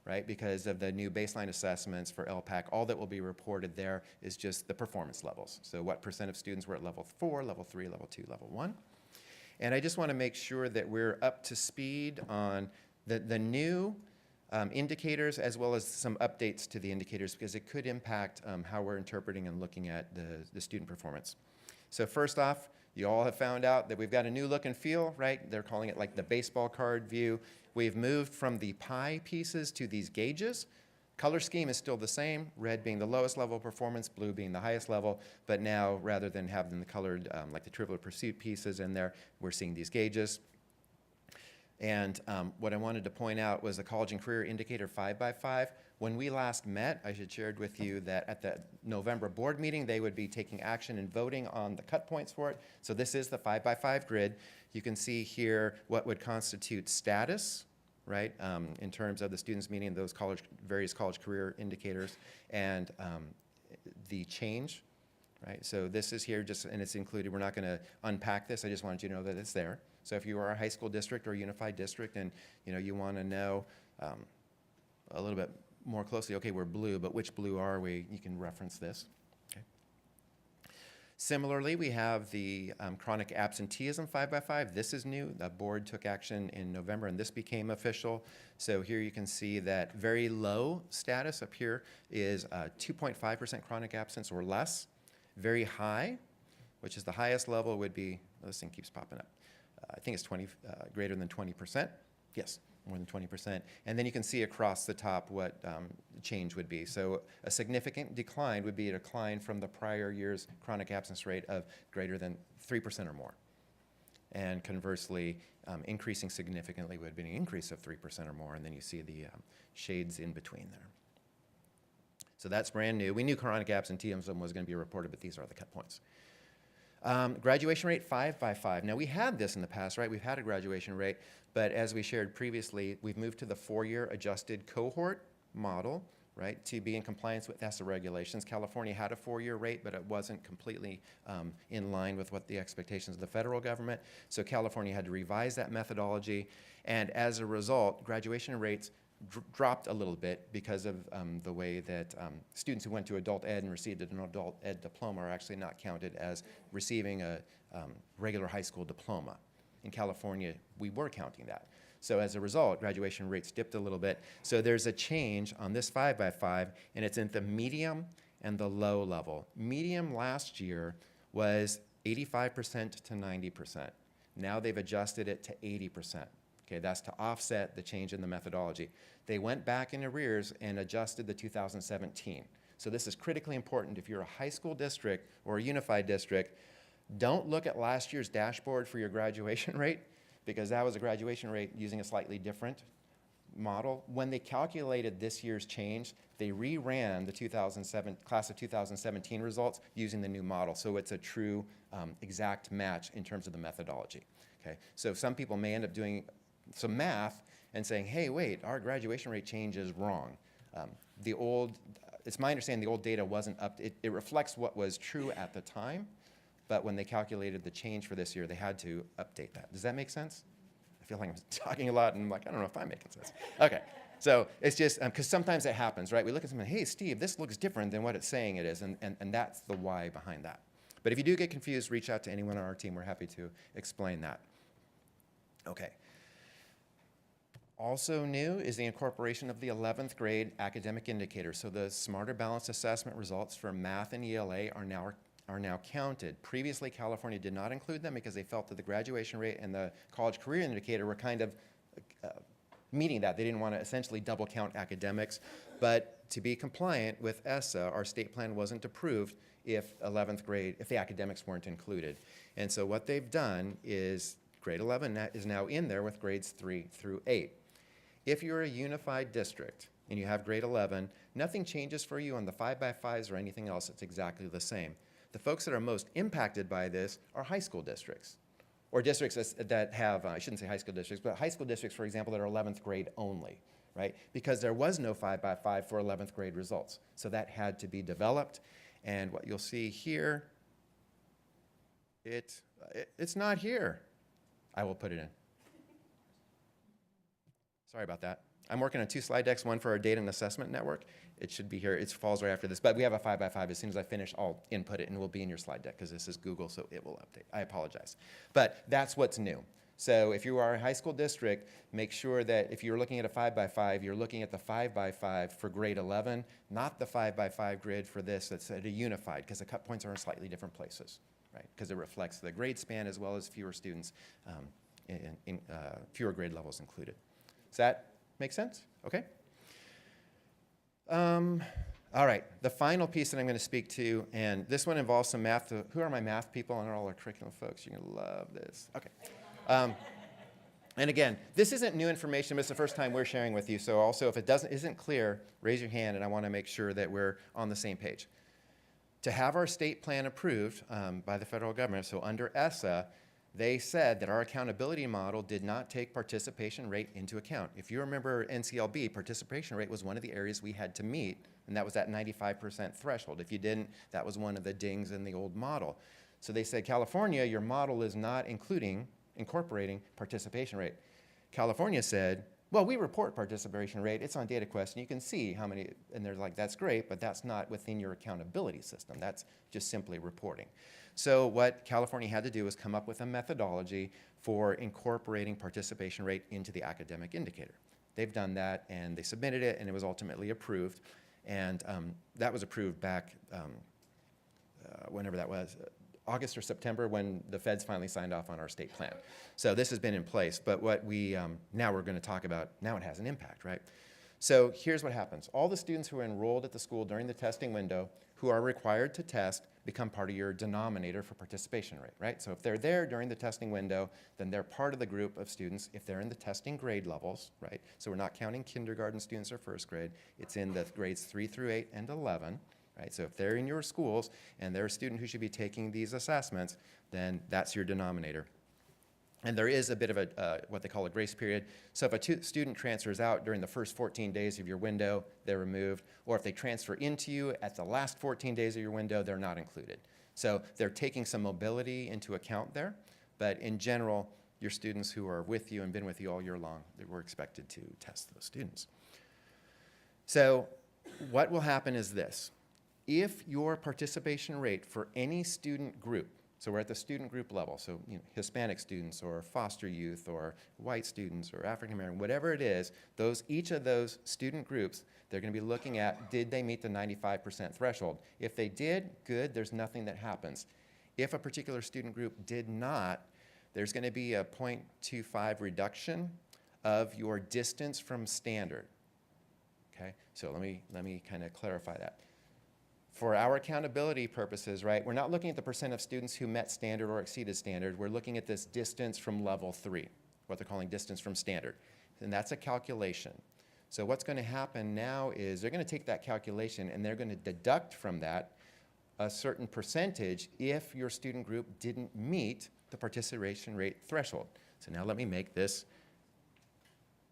right? Because of the new baseline assessments for LPAC, all that will be reported there is just the performance levels. So what % of students were at level 4, level 3, level 2, level 1. And I just want to make sure that we're up to speed on the new indicators as well as some updates to the indicators because it could impact how we're interpreting and looking at the student performance. So first off, you all have found out that we've got a new look and feel, right? They're calling it like the baseball card view. We've moved from the pie pieces to these gauges. Color scheme is still the same, red being the lowest level of performance, blue being the highest level, but now rather than having the colored, like the Trivial Pursuit pieces in there, we're seeing these gauges. And what I wanted to point out was the College and Career Indicator 5x5. When we last met, I had shared with you that at the November board meeting, they would be taking action and voting on the cut points for it. So this is the 5x5 grid. You can see here what would constitute status, right, in terms of the students meeting those various college career indicators and the change, right? So this is here just, and it's included. We're not going to unpack this. I just wanted you to know that it's there. So if you are a high school district or a unified district and you want to know a little bit more closely, okay, we're blue, but which blue are we? You can reference this. Okay. Similarly, we have the chronic absenteeism 5x5. This is new. The board took action in November, and this became official. So here you can see that very low status up here is 2.5% chronic absence or less. Very high, which is the highest level, would be, this thing keeps popping up. I think it's greater than 20%. Yes, more than 20%. And then you can see across the top what change would be. So a significant decline would be a decline from the prior year's chronic absence rate of greater than 3% or more. And conversely, increasing significantly would be an increase of 3% or more. And then you see the shades in between there. So that's brand new. We knew chronic absenteeism was going to be reported, but these are the cut points. Graduation rate 5 by 5. Now we had this in the past, right? We've had a graduation rate, but as we shared previously, we've moved to the 4-year adjusted cohort model, right, to be in compliance with ESSA regulations. California had a 4-year rate, but it wasn't completely in line with what the expectations of the federal government. So California had to revise that methodology, and as a result, graduation rates dropped a little bit because of the way that students who went to adult ed and received an adult ed diploma are actually not counted as receiving a regular high school diploma. In California, we were counting that. So as a result, graduation rates dipped a little bit. So there's a change on this 5 by 5, and it's in the medium and the low level. Medium last year was 85% to 90%. Now they've adjusted it to 80%. Okay, that's to offset the change in the methodology. They went back in arrears and adjusted the 2017. So this is critically important. If you're a high school district or a unified district, don't look at last year's dashboard for your graduation rate, because that was a graduation rate using a slightly different model. When they calculated this year's change, they reran the class of 2017 results using the new model. So it's a true exact match in terms of the methodology. Okay, so some people may end up doing some math and saying, hey, wait, our graduation rate change is wrong. It's my understanding the old data wasn't up, it reflects what was true at the time, but when they calculated the change for this year, they had to update that. Does that make sense? I feel like I'm talking a lot and I'm like, I don't know if I'm making sense. Okay, so it's just, because sometimes it happens, right? We look at something, hey, Steve, this looks different than what it's saying it is, and that's the why behind that. But if you do get confused, reach out to anyone on our team. We're happy to explain that. Okay. Also new is the incorporation of the 11th grade academic indicators. So the Smarter Balanced Assessment results for math and ELA are now counted. Previously, California did not include them because they felt that the graduation rate and the college career indicator were kind of meeting that. They didn't want to essentially double count academics. But to be compliant with ESSA, our state plan wasn't approved if 11th grade, if the academics weren't included. And so what they've done is grade 11 is now in there with grades 3 through 8. If you're a unified district and you have grade 11, nothing changes for you on the 5 by 5s or anything else. It's exactly the same. The folks that are most impacted by this are high school districts, or districts that have, I shouldn't say high school districts, but high school districts, for example, that are 11th grade only, right? Because there was no 5 by 5 for 11th grade results. So that had to be developed. And what you'll see here, it's not here. I will put it in. Sorry about that. I'm working on 2 slide decks, one for our data and assessment network. It should be here. It falls right after this. But we have a 5 by 5. As soon as I finish, I'll input it, and it will be in your slide deck because this is Google, so it will update. I apologize. But that's what's new. So if you are a high school district, make sure that if you're looking at a 5 by 5, you're looking at the 5 by 5 for grade 11, not the 5 by 5 grid for this that's at a unified, because the cut points are in slightly different places, right? Because it reflects the grade span as well as fewer students, fewer grade levels included. Does that make sense? Okay. All right, the final piece that I'm going to speak to, and this one involves some math. Who are my math people and all our curriculum folks? You're going to love this. Okay. And again, this isn't new information, but it's the first time we're sharing with you. So also, if it isn't clear, raise your hand, and I want to make sure that we're on the same page. To have our state plan approved by the federal government, so under ESSA, they said that our accountability model did not take participation rate into account. If you remember NCLB, participation rate was one of the areas we had to meet, and that was that 95% threshold. If you didn't, that was one of the dings in the old model. So they said, California, your model is not incorporating participation rate. California said, well, we report participation rate. It's on DataQuest, and you can see how many, and they're like, that's great, but that's not within your accountability system. That's just simply reporting. So what California had to do was come up with a methodology for incorporating participation rate into the academic indicator. They've done that, and they submitted it, and it was ultimately approved. And that was approved back whenever that was, August or September, when the feds finally signed off on our state plan. So this has been in place, but what we, now we're going to talk about, now it has an impact, right? So here's what happens. All the students who are enrolled at the school during the testing window who are required to test become part of your denominator for participation rate, right? So if they're there during the testing window, then they're part of the group of students. If they're in the testing grade levels, right? So we're not counting kindergarten students or first grade. It's in the grades 3 through 8 and 11, right? So if they're in your schools and they're a student who should be taking these assessments, then that's your denominator. And there is a bit of a, what they call a grace period. So if a student transfers out during the first 14 days of your window, they're removed. Or if they transfer into you at the last 14 days of your window, they're not included. So they're taking some mobility into account there. But in general, your students who are with you and been with you all year long, we're expected to test those students. So what will happen is this. If your participation rate for any student group, so we're at the student group level, so Hispanic students or foster youth or white students or African American, whatever it is, each of those student groups, they're going to be looking at, did they meet the 95% threshold? If they did, good, there's nothing that happens. If a particular student group did not, there's going to be a 0.25 reduction of your distance from standard. Okay, so let me kind of clarify that. For our accountability purposes, right, we're not looking at the percent of students who met standard or exceeded standard. We're looking at this distance from level 3, what they're calling distance from standard. And that's a calculation. So what's going to happen now is they're going to take that calculation and they're going to deduct from that a certain percentage if your student group didn't meet the participation rate threshold. So now let me make this.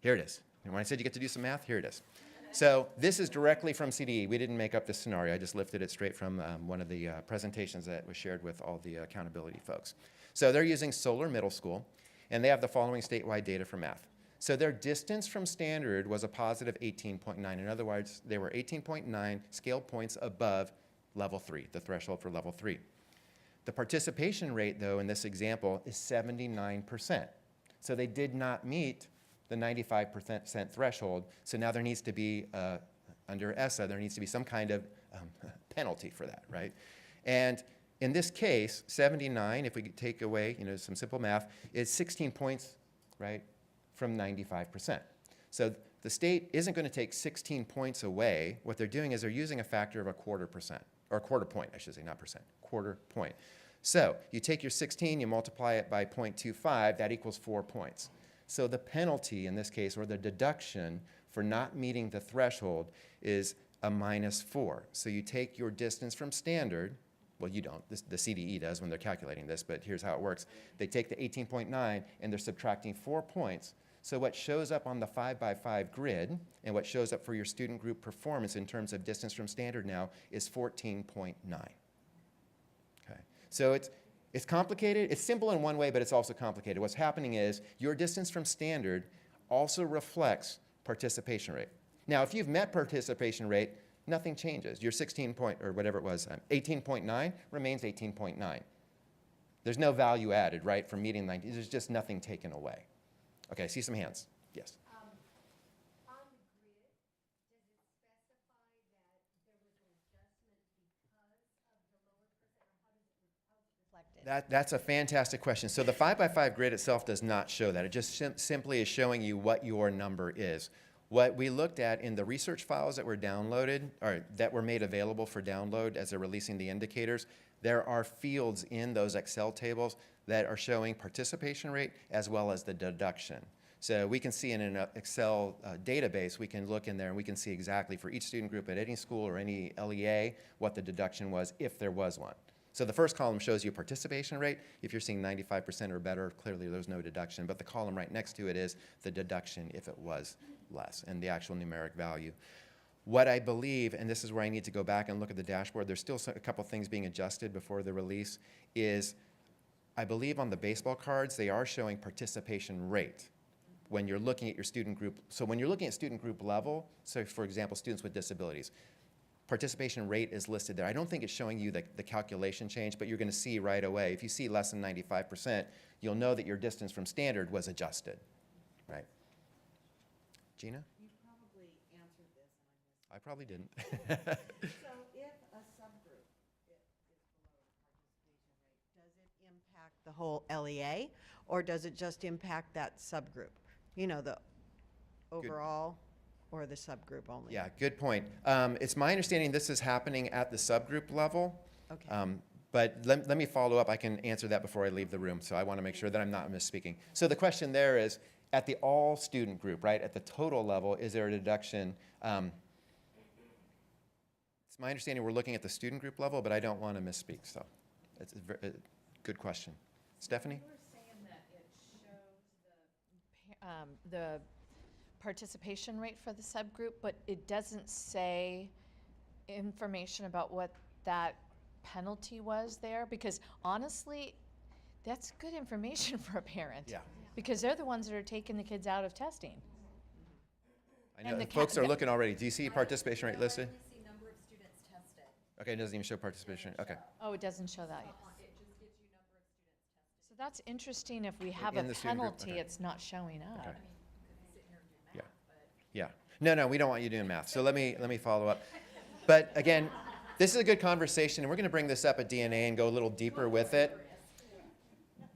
Here it is. And when I said you get to do some math, here it is. So this is directly from CDE. We didn't make up this scenario. I just lifted it straight from one of the presentations that was shared with all the accountability folks. So they're using Solar Middle School, and they have the following statewide data for math. So their distance from standard was a positive 18.9. In other words, they were 18.9 scale points above level 3, the threshold for level 3. The participation rate, though, in this example is 79%. So they did not meet the 95% threshold. So now there needs to be, under ESSA, there needs to be some kind of penalty for that, right? And in this case, 79, if we could take away, some simple math, is 16 points, right, from 95%. So the state isn't going to take 16 points away. What they're doing is they're using a factor of 1/4%, or 1/4 point, I should say, not percent, 1/4 point. So you take your 16, you multiply it by 0.25, that equals 4 points. So the penalty in this case, or the deduction for not meeting the threshold, is a -4. So you take your distance from standard. Well, you don't. The CDE does when they're calculating this, but here's how it works. They take the 18.9 and they're subtracting 4 points. So what shows up on the 5x5 grid and what shows up for your student group performance in terms of distance from standard now is 14.9. Okay. So it's complicated. It's simple in one way, but it's also complicated. What's happening is your distance from standard also reflects participation rate. Now, if you've met participation rate, nothing changes. Your 16 point, or whatever it was, 18.9 remains 18.9. There's no value added, right, from meeting 90. There's just nothing taken away. Okay, I see some hands. Yes. That's a fantastic question. So the 5x5 grid itself does not show that. It just simply is showing you what your number is. What we looked at in the research files that were downloaded, or that were made available for download as they're releasing the indicators, there are fields in those Excel tables that are showing participation rate as well as the deduction. So we can see in an Excel database, we can look in there and we can see exactly for each student group at any school or any LEA what the deduction was, if there was one. So the first column shows you participation rate. If you're seeing 95% or better, clearly there's no deduction. But the column right next to it is the deduction if it was less, and the actual numeric value. What I believe, and this is where I need to go back and look at the dashboard, there's still a couple things being adjusted before the release, is I believe on the baseball cards, they are showing participation rate when you're looking at your student group. So when you're looking at student group level, so for example, students with disabilities, participation rate is listed there. I don't think it's showing you the calculation change, but you're going to see right away. If you see less than 95%, you'll know that your distance from standard was adjusted, right? Gina? You probably answered this. I probably didn't. So if a subgroup is below the participation rate, does it impact the whole LEA, or does it just impact that subgroup? You know, the overall or the subgroup only? Yeah, good point. It's my understanding this is happening at the subgroup level. Okay. But let me follow up. I can answer that before I leave the room, so I want to make sure that I'm not misspeaking. So the question there is, at the all student group, right, at the total level, is there a deduction? It's my understanding we're looking at the student group level, but I don't want to misspeak, so it's a good question. Stephanie? You were saying that it shows the participation rate for the subgroup, but it doesn't say information about what that penalty was there, because honestly, that's good information for a parent. Yeah. Because they're the ones that are taking the kids out of testing. I know And the folks are looking already. Do you see participation rate listed? see number of students tested. Okay, it doesn't even show participation. Okay. Oh, it doesn't show that yet. It just gives you number of students tested. So that's interesting. If we have In a the student group? penalty, Okay. it's not showing up. Okay. Yeah. No, we don't want you doing math. So let me follow up. But again, this is a good conversation, and we're going to bring this up at DNA and go a little deeper with it.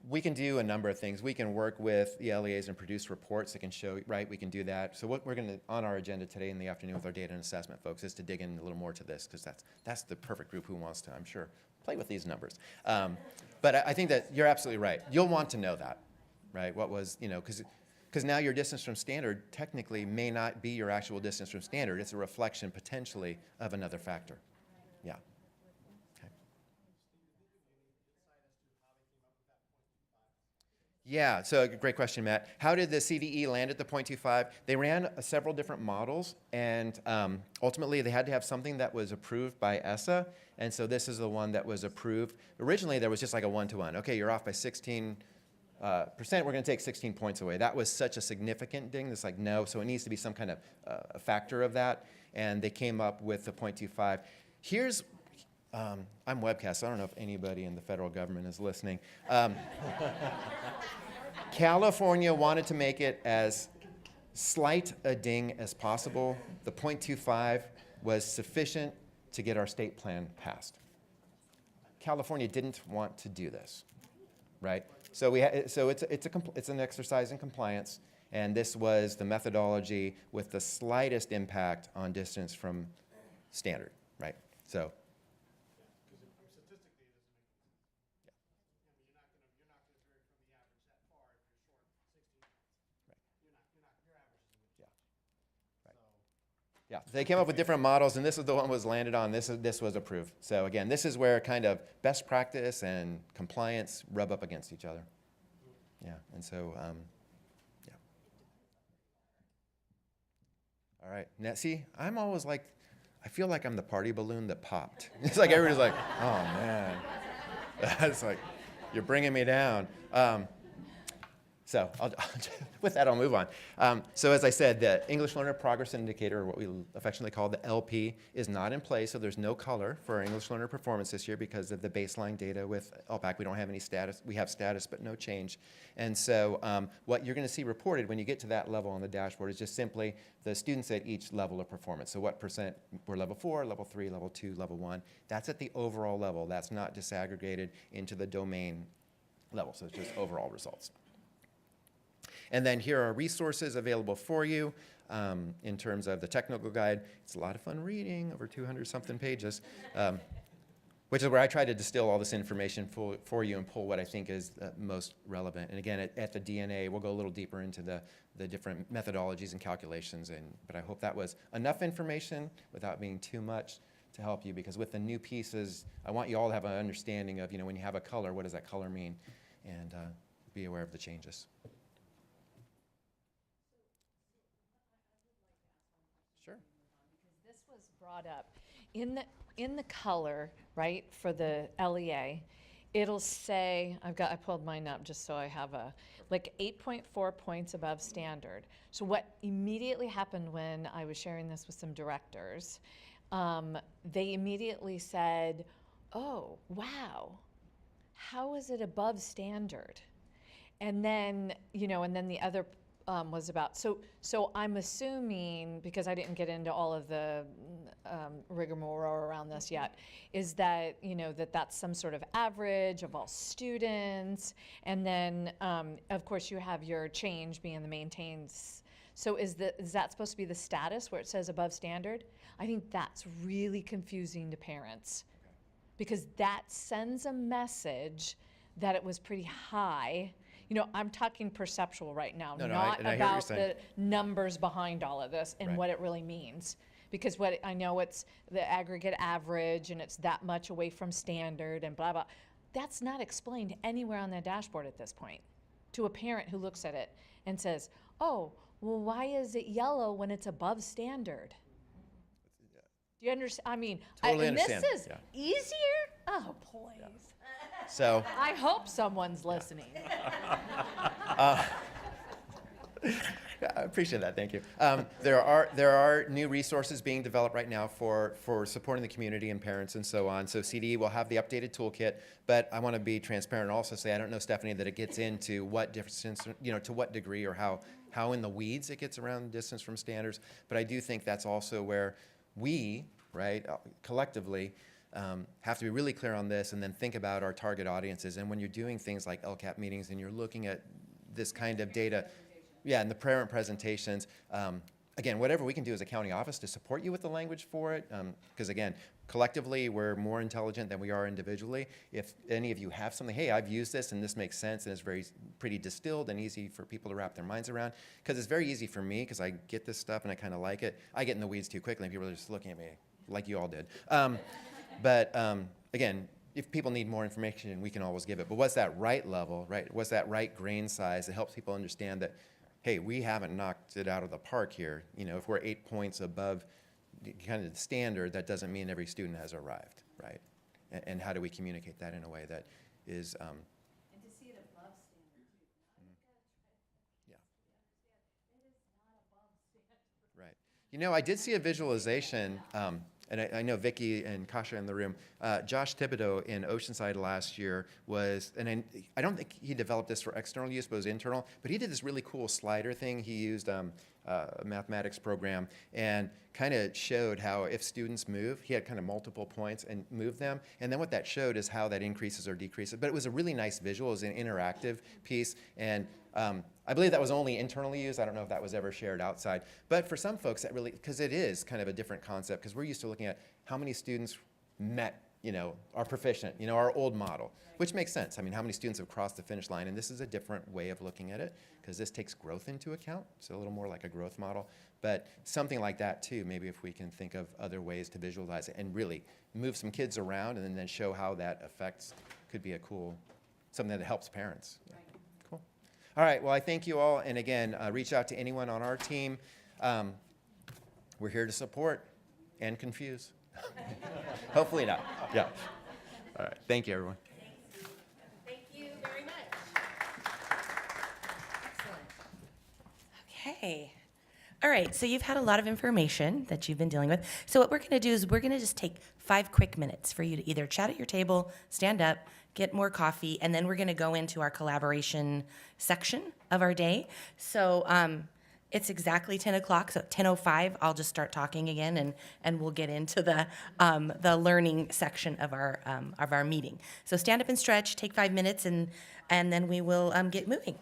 We can do a number of things. We can work with the LEAs and produce reports that can show, right, we can do that. So what we're going to, on our agenda today in the afternoon with our data and assessment folks, is to dig in a little more to this, because that's the perfect group who wants to, I'm sure, play with these numbers. But I think that you're absolutely right. You'll want to know that, right? What was, because now your distance from standard technically may not be your actual distance from standard. It's a reflection potentially of another factor. Yeah. Okay. Yeah, so great question, Matt. How did the CVE land at the 0.25? They ran several different models, and ultimately they had to have something that was approved by ESSA, and so this is the one that was approved. Originally, there was just like a 1-to-1. Okay, you're off by 16%, we're going to take 16 points away. That was such a significant ding. It's like, no, so it needs to be some kind of a factor of that, and they came up with the 0.25. Here's, I'm Webcast, so I don't know if anybody in the federal government is listening. California wanted to make it as slight a ding as possible. The 0.25 was sufficient to get our state plan passed. California didn't want to do this, right? So it's an exercise in compliance, and this was the methodology with the slightest impact on distance from standard, right? So. Yeah, they came up with different models, and this is the one was landed on. This was approved. So again, this is where kind of best practice and compliance rub up against each other. Yeah, and so, yeah. All right, now see, I'm always like, I feel like I'm the party balloon that popped. It's like everybody's like, oh man, it's like, you're bringing me down. So with that, I'll move on. So as I said, the English Learner Progress Indicator, or what we affectionately call the LP, is not in place, so there's no color for our English learner performance this year because of the baseline data with LPAC. We don't have any status. We have status, but no change. And so what you're going to see reported when you get to that level on the dashboard is just simply the students at each level of performance. So what percent were level 4, level 3, level 2, level 1. That's at the overall level. That's not disaggregated into the domain level, so it's just overall results. And then here are resources available for you in terms of the technical guide. It's a lot of fun reading, over 200-something pages, which is where I try to distill all this information for you and pull what I think is most relevant. And again, at the DNA, we'll go a little deeper into the different methodologies and calculations. But I hope that was enough information without being too much to help you, because with the new pieces, I want you all to have an understanding of, when you have a color, what does that color mean? And be aware of the changes. Sure. Because this was brought up in the color, right, for the LEA, it'll say, I pulled mine up just so I have like 8.4 points above standard. So what immediately happened when I was sharing this with some directors, they immediately said, oh, wow, how is it above standard? And then, and then the other was about, so I'm assuming, because I didn't get into all of the rigmarole around this yet, is that, that's some sort of average of all students, and then, of course, you have your change being the maintains. So is that supposed to be the status where it says above standard? I think that's really confusing to parents, because that sends a message that it was pretty high. I'm talking perceptual right now, not about the numbers behind all of this and what it really means. because what I know it's the aggregate average and it's that much away from standard and blah, blah. That's not explained anywhere on the dashboard at this point to a parent who looks at it and says, oh, well, why is it yellow when it's above standard? Do you understand? I mean, Totally and understand, this is yeah. easier? Oh, please. So I hope someone's listening. I appreciate that. Thank you. There are new resources being developed right now for supporting the community and parents and so on. So CDE will have the updated toolkit, but I want to be transparent and also say I don't know, Stephanie, that it gets into what distance, to what degree or how in the weeds it gets around distance from standards. But I do think that's also where we, right, collectively, have to be really clear on this and then think about our target audiences. And when you're doing things like LCAP meetings and you're looking at this kind of data, and the parent presentations, again, whatever we can do as a county office to support you with the language for it, because again, collectively, we're more intelligent than we are individually. If any of you have something, hey, I've used this and this makes sense and it's pretty distilled and easy for people to wrap their minds around, because it's very easy for me, because I get this stuff and I kind of like it. I get in the weeds too quickly and people are just looking at me like you all did. Again, if people need more information, we can always give it. But what's that right level, right? What's that right grain size that helps people understand that, hey, we haven't knocked it out of the park here. If we're 8 points above kind of the standard, that doesn't mean every student has arrived, right? And how do we communicate that in a way that is... and to see it above standard, too. Yeah. It is not above standard. Right. I did see a visualization, and I know Vicki and Kasha in the room. Josh Thibodeau in Oceanside last year was, and I don't think he developed this for external use, but it was internal, but he did this really cool slider thing. He used a mathematics program and kind of showed how if students move, he had kind of multiple points and moved them, and then what that showed is how that increases or decreases. But it was a really nice visual. It was an interactive piece, and I believe that was only internally used. I don't know if that was ever shared outside. But for some folks, that really, because it is kind of a different concept, because we're used to looking at how many students met, are proficient, our old model, which makes sense. I mean, how many students have crossed the finish line? And this is a different way of looking at it, because this takes growth into account. So a little more like a growth model. But something like that, too, maybe if we can think of other ways to visualize it and really move some kids around and then show how that affects, could be a cool, something that helps parents. Yeah. Cool. All right, well, I thank you all. And again, reach out to anyone on our team. We're here to support and confuse. Hopefully not. Yeah. All right. Thank you, everyone. Thank you very much. Excellent. Okay. All right, so you've had a lot of information that you've been dealing with. So what we're going to do is we're going to just take 5 quick minutes for you to either chat at your table, stand up, get more coffee, and then we're going to go into our collaboration section of our day. So it's exactly 10 o'clock, so at 10:05, I'll just start talking again, and we'll get into the learning section of our meeting. So stand up and stretch, take 5 minutes, and then we will get moving.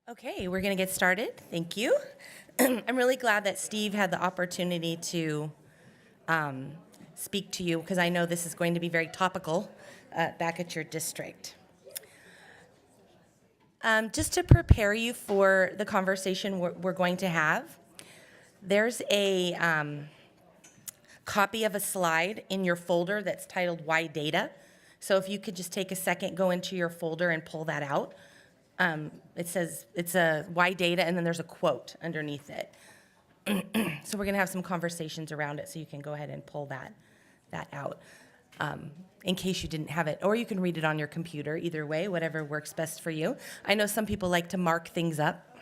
Okay, we're going to get started. Thank you. I'm really glad that Steve had the opportunity to speak to you because I know this is going to be very topical back at your district. Just to prepare you for the conversation we're going to have, there's a copy of a slide in your folder that's titled Why Data. So if you could just take a second, go into your folder and pull that out. It says it's a why data, and then there's a quote underneath it. So we're going to have some conversations around it, so you can go ahead and pull that out in case you didn't have it. Or you can read it on your computer, either way, whatever works best for you. I know some people like to mark things up.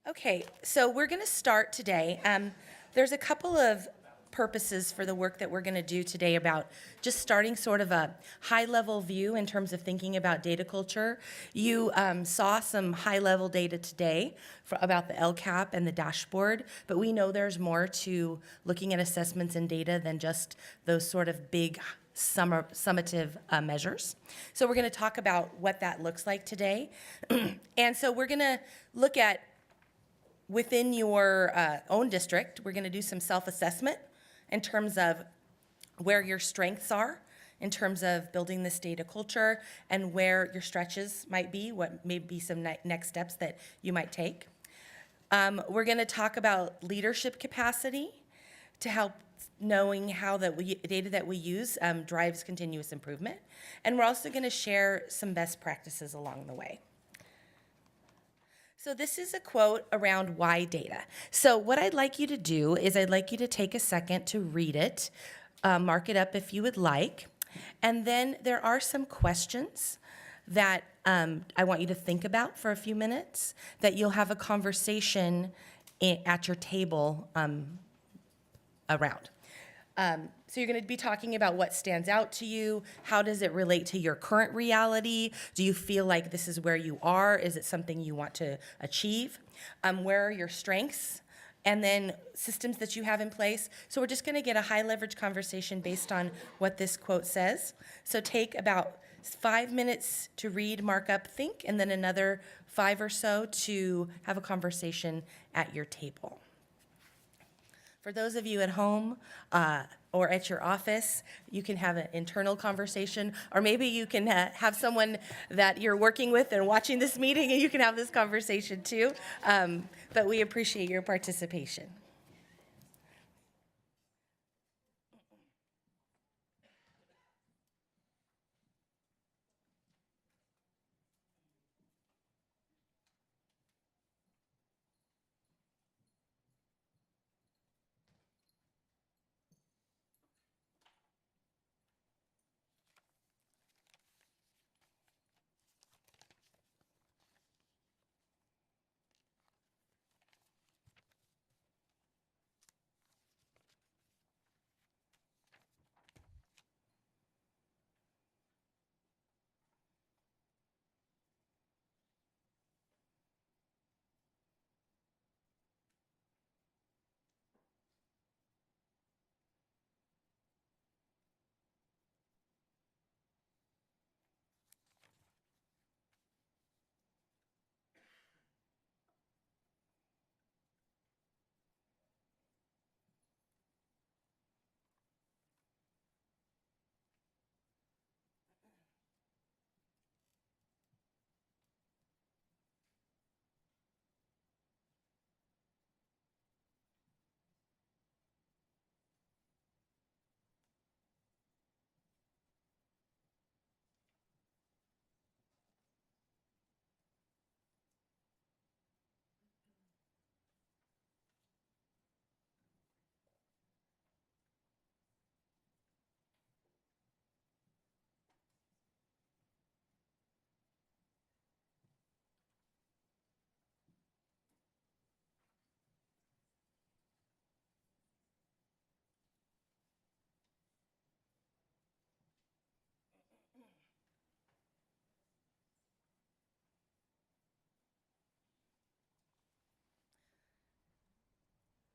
Okay, so we're going to start today. There's a couple of purposes for the work that we're going to do today about just starting sort of a high-level view in terms of thinking about data culture. You saw some high-level data today about the LCAP and the dashboard, but we know there's more to looking at assessments and data than just those sort of big summative measures. So we're going to talk about what that looks like today. And so we're going to look at within your own district, we're going to do some self-assessment in terms of where your strengths are, in terms of building this data culture, and where your stretches might be, what may be some next steps that you might take. We're going to talk about leadership capacity to help knowing how the data that we use drives continuous improvement. And we're also going to share some best practices along the way. So this is a quote around why data. So what I'd like you to do is I'd like you to take a second to read it, mark it up if you would like, and then there are some questions that I want you to think about for a few minutes that you'll have a conversation at your table around. So you're going to be talking about what stands out to you. How does it relate to your current reality? Do you feel like this is where you are? Is it something you want to achieve? Where are your strengths? And then systems that you have in place. So we're just going to get a high leverage conversation based on what this quote says. So take about 5 minutes to read, mark up, think, and then another 5 or so to have a conversation at your table. For those of you at home or at your office, you can have an internal conversation, or maybe you can have someone that you're working with and watching this meeting, and you can have this conversation too. But we appreciate your participation.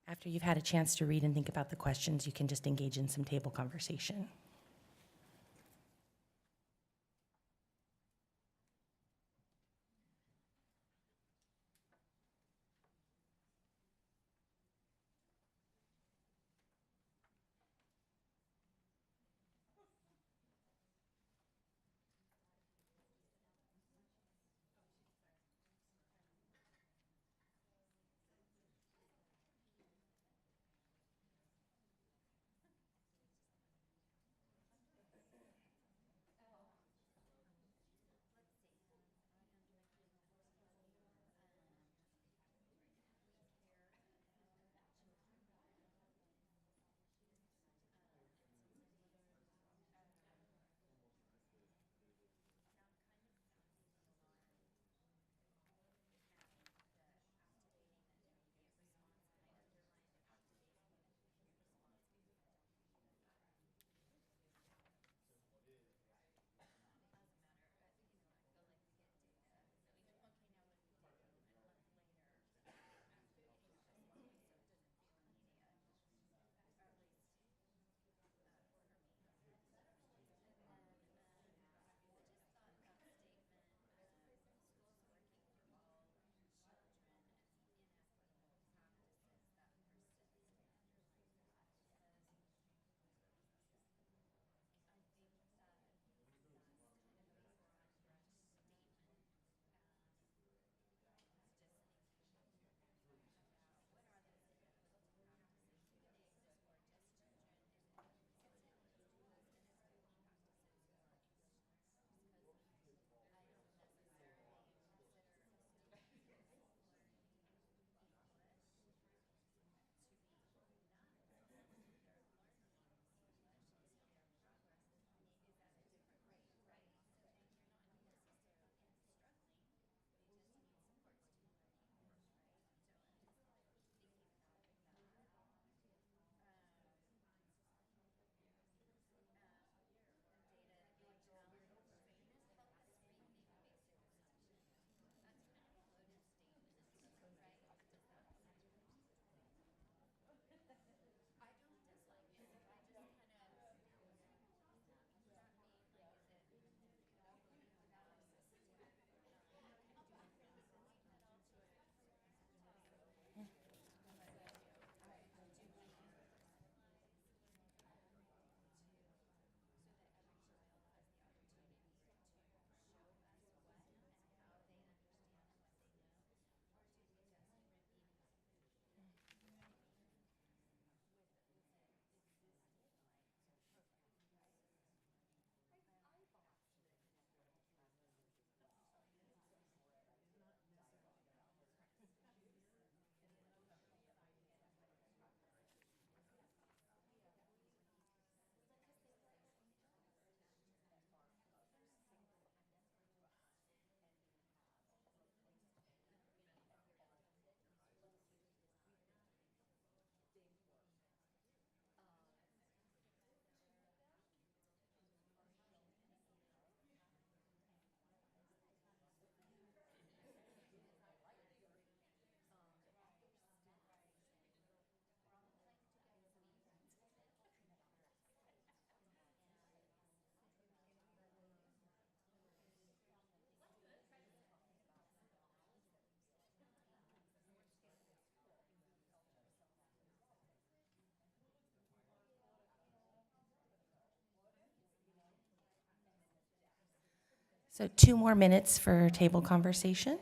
After you've had a chance to read and think about the questions, you can just engage in some table conversation. So 2 more minutes for table conversation.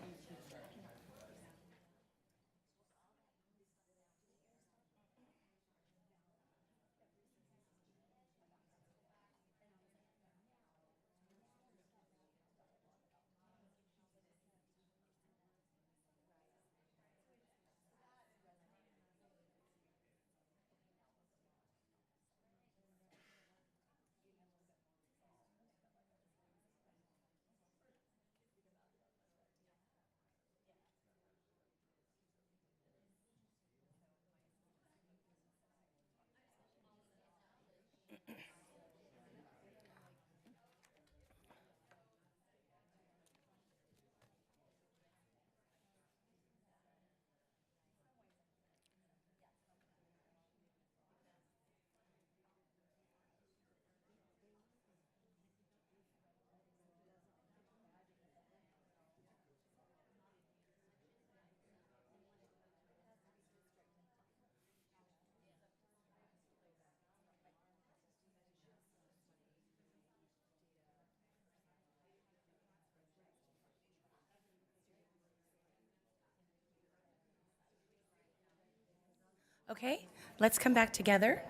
Okay, let's come back together.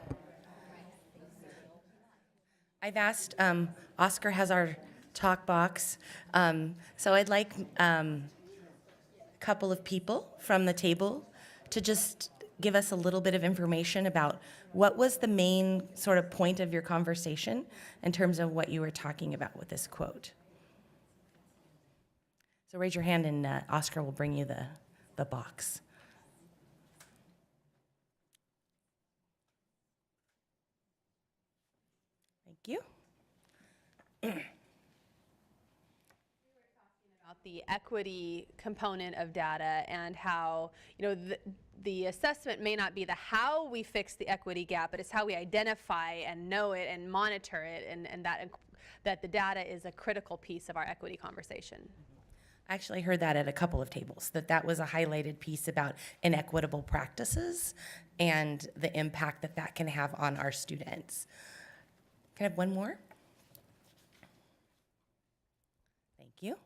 I've asked, Oscar has our talk box, so I'd like a couple of people from the table to just give us a little bit of information about what was the main sort of point of your conversation in terms of what you were talking about with this quote. So raise your hand and Oscar will bring you the box. Thank you. About the equity component of data and how, the assessment may not be the how we fix the equity gap, but it's how we identify and know it and monitor it, and that the data is a critical piece of our equity conversation. I actually heard that at a couple of tables, that was a highlighted piece about inequitable practices and the impact that can have on our students. Can I have one more? Thank you.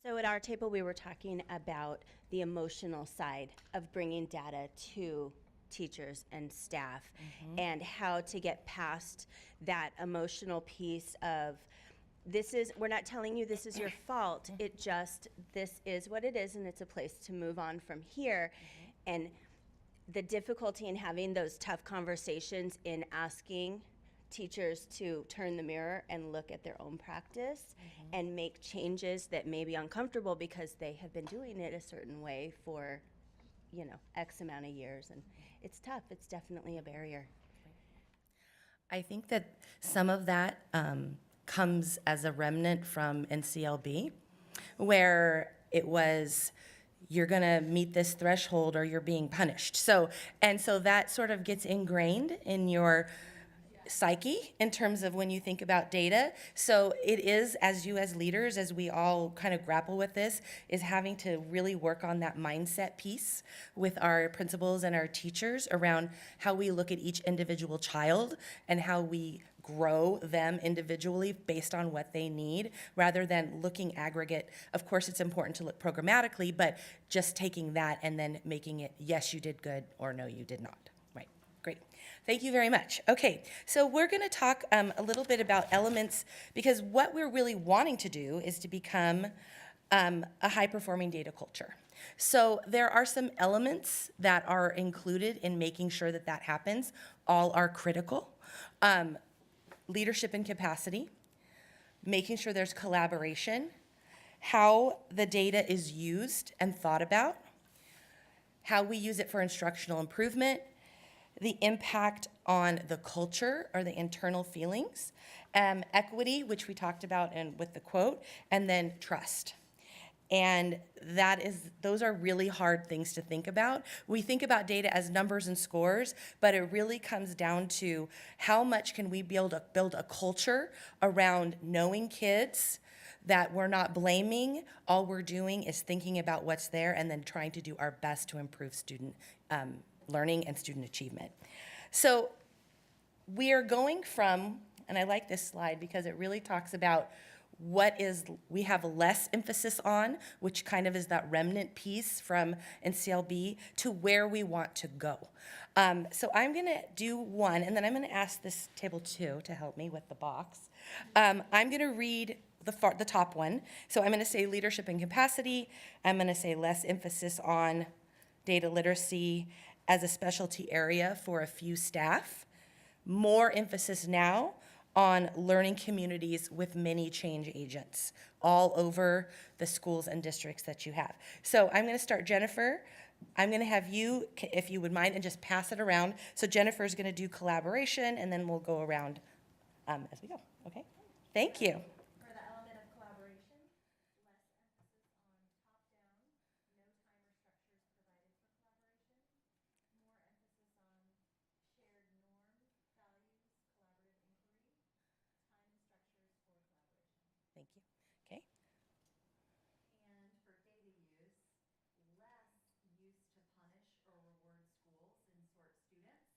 So at our table, we were talking about the emotional side of bringing data to teachers and staff, and how to get past that emotional piece of, we're not telling you this is your fault, this is what it is, and it's a place to move on from here. And the difficulty in having those tough conversations in asking teachers to turn the mirror and look at their own practice and make changes that may be uncomfortable because they have been doing it a certain way for, X amount of years. And it's tough. It's definitely a barrier. I think that some of that comes as a remnant from NCLB, where it was, you're going to meet this threshold or you're being punished. So that sort of gets ingrained in your psyche in terms of when you think about data. So it is, as leaders, as we all kind of grapple with this, is having to really work on that mindset piece with our principals and our teachers around how we look at each individual child and how we grow them individually based on what they need, rather than looking aggregate. Of course, it's important to look programmatically, but just taking that and then making it, yes, you did good, or no, you did not. Right, great. Thank you very much. Okay, so we're going to talk a little bit about elements, because what we're really wanting to do is to become a high-performing data culture. So there are some elements that are included in making sure that happens. All are critical. Leadership and capacity, making sure there's collaboration, how the data is used and thought about, how we use it for instructional improvement, the impact on the culture or the internal feelings, equity, which we talked about with the quote, and then trust. And those are really hard things to think about. We think about data as numbers and scores, but it really comes down to how much can we build a culture around knowing kids, that we're not blaming. All we're doing is thinking about what's there and then trying to do our best to improve student learning and student achievement. So we are going from And I like this slide because it really talks about we have less emphasis on, which kind of is that remnant piece from NCLB, to where we want to go. So I'm gonna do one, and then I'm gonna ask this table 2 to help me with the box. I'm gonna read the top one. So I'm gonna say leadership and capacity. I'm gonna say less emphasis on data literacy as a specialty area for a few staff. More emphasis now on learning communities with many change agents all over the schools and districts that you have. So I'm going to start, Jennifer. I'm going to have you, if you would mind, and just pass it around. So Jennifer's going to do collaboration, and then we'll go around as we go. Okay? Thank you. For the element of collaboration, less emphasis on top-down, no timer structures provided for collaboration, more emphasis on shared norms, values, collaborative inquiry, time and structures for collaboration. Thank you. Okay. And for data use, less use to punish or reward schools and sort students,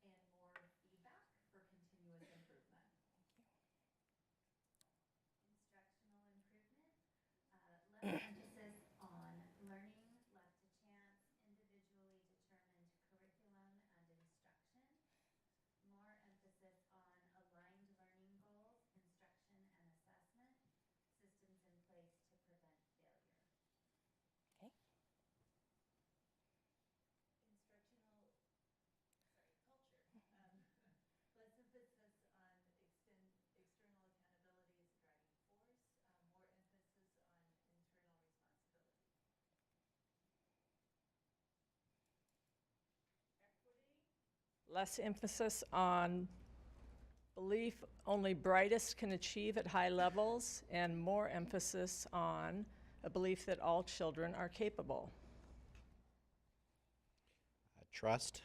and more feedback for continuous improvement. Instructional improvement, less emphasis on learning left to chance, individually determined curriculum and instruction, more emphasis on aligned learning goals, instruction and assessment, systems in place to prevent failure. Okay. Instructional, culture. Less emphasis on external accountability as a driving force, more emphasis on internal responsibility. Less emphasis on belief only brightest can achieve at high levels, and more emphasis on a belief that all children are capable. Trust,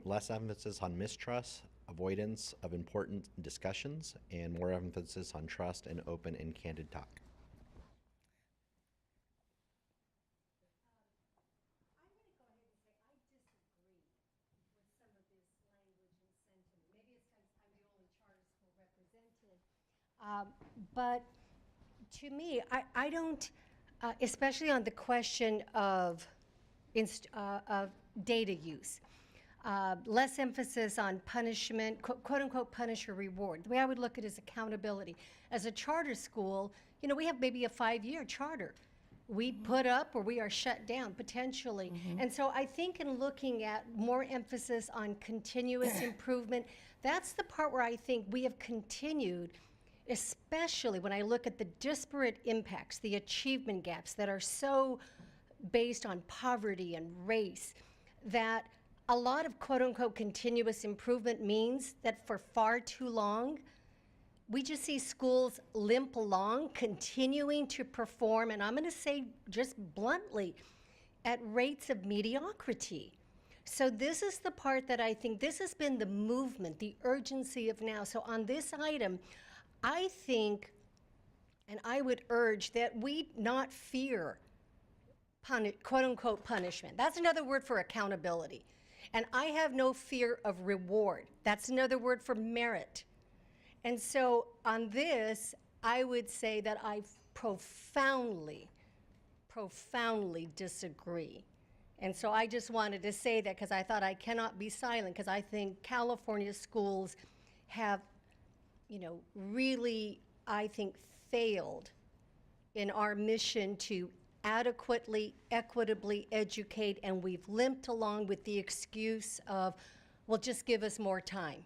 less emphasis on mistrust, avoidance of important discussions, and more emphasis on trust and open and candid talk. I'm going to go ahead and say I disagree with some of this language and sentiment. Maybe it's because I'm the only charter school represented. But to me, I don't, especially on the question of data use. Less emphasis on punishment, quote unquote punish or reward. The way I would look at it is accountability. As a charter school, we have maybe a 5-year charter. We put up or we are shut down potentially. And so I think in looking at more emphasis on continuous improvement, that's the part where I think we have continued, especially when I look at the disparate impacts, the achievement gaps that are so based on poverty and race, that a lot of quote unquote continuous improvement means that for far too long, we just see schools limp along, continuing to perform, and I'm going to say just bluntly, at rates of mediocrity. So this is the part that I think this has been the movement, the urgency of now. So on this item, I think, and I would urge that we not fear quote unquote punishment. That's another word for accountability. And I have no fear of reward. That's another word for merit. And so on this, I would say that I profoundly disagree. And so I just wanted to say that because I thought I cannot be silent, because I think California schools have, really, I think, failed in our mission to adequately, equitably educate, and we've limped along with the excuse of, well, just give us more time.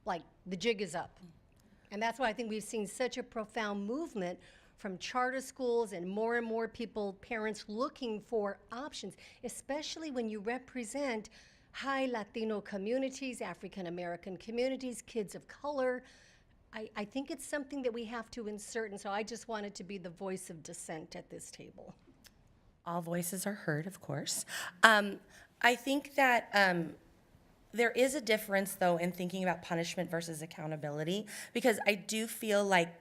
Like the jig is up. And that's why I think we've seen such a profound movement from charter schools and more people, parents looking for options, especially when you represent high Latino communities, African American communities, kids of color. I think it's something that we have to insert, and so I just wanted to be the voice of dissent at this table. All voices are heard, of course. I think that there is a difference, though, in thinking about punishment versus accountability, because I do feel like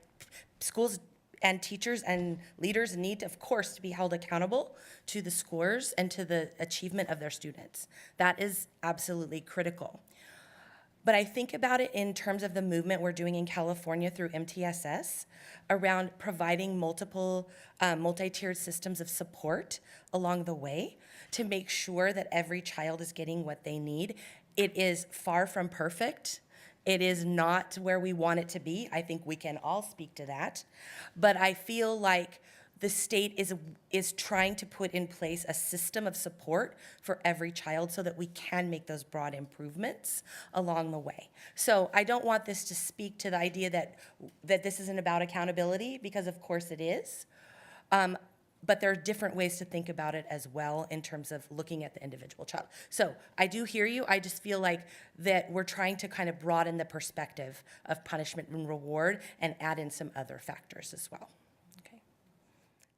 schools and teachers and leaders need, of course, to be held accountable to the scores and to the achievement of their students. That is absolutely critical. But I think about it in terms of the movement we're doing in California through MTSS around providing multiple multi-tiered systems of support along the way to make sure that every child is getting what they need. It is far from perfect. It is not where we want it to be. I think we can all speak to that. But I feel like the state is trying to put in place a system of support for every child so that we can make those broad improvements along the way. So I don't want this to speak to the idea that this isn't about accountability, because of course it is. But there are different ways to think about it as well in terms of looking at the individual child. So I do hear you. I just feel like that we're trying to kind of broaden the perspective of punishment and reward and add in some other factors as well.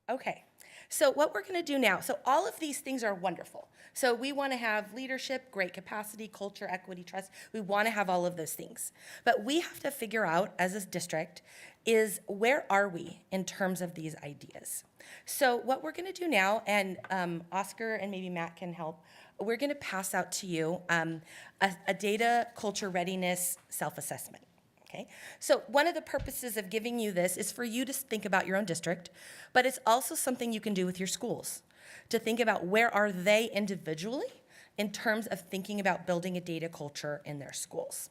Okay, so what we're gonna do now, so all of these things are wonderful. So we wanna have leadership, great capacity, culture, equity, trust. We wanna have all of those things. But we have to figure out as a district is where are we in terms of these ideas? So what we're gonna do now, and Oscar and maybe Matt can help, we're gonna pass out to you a data culture readiness self-assessment. Okay, so one of the purposes of giving you this is for you to think about your own district, but it's also something you can do with your schools, to think about where are they individually in terms of thinking about building a data culture in their schools.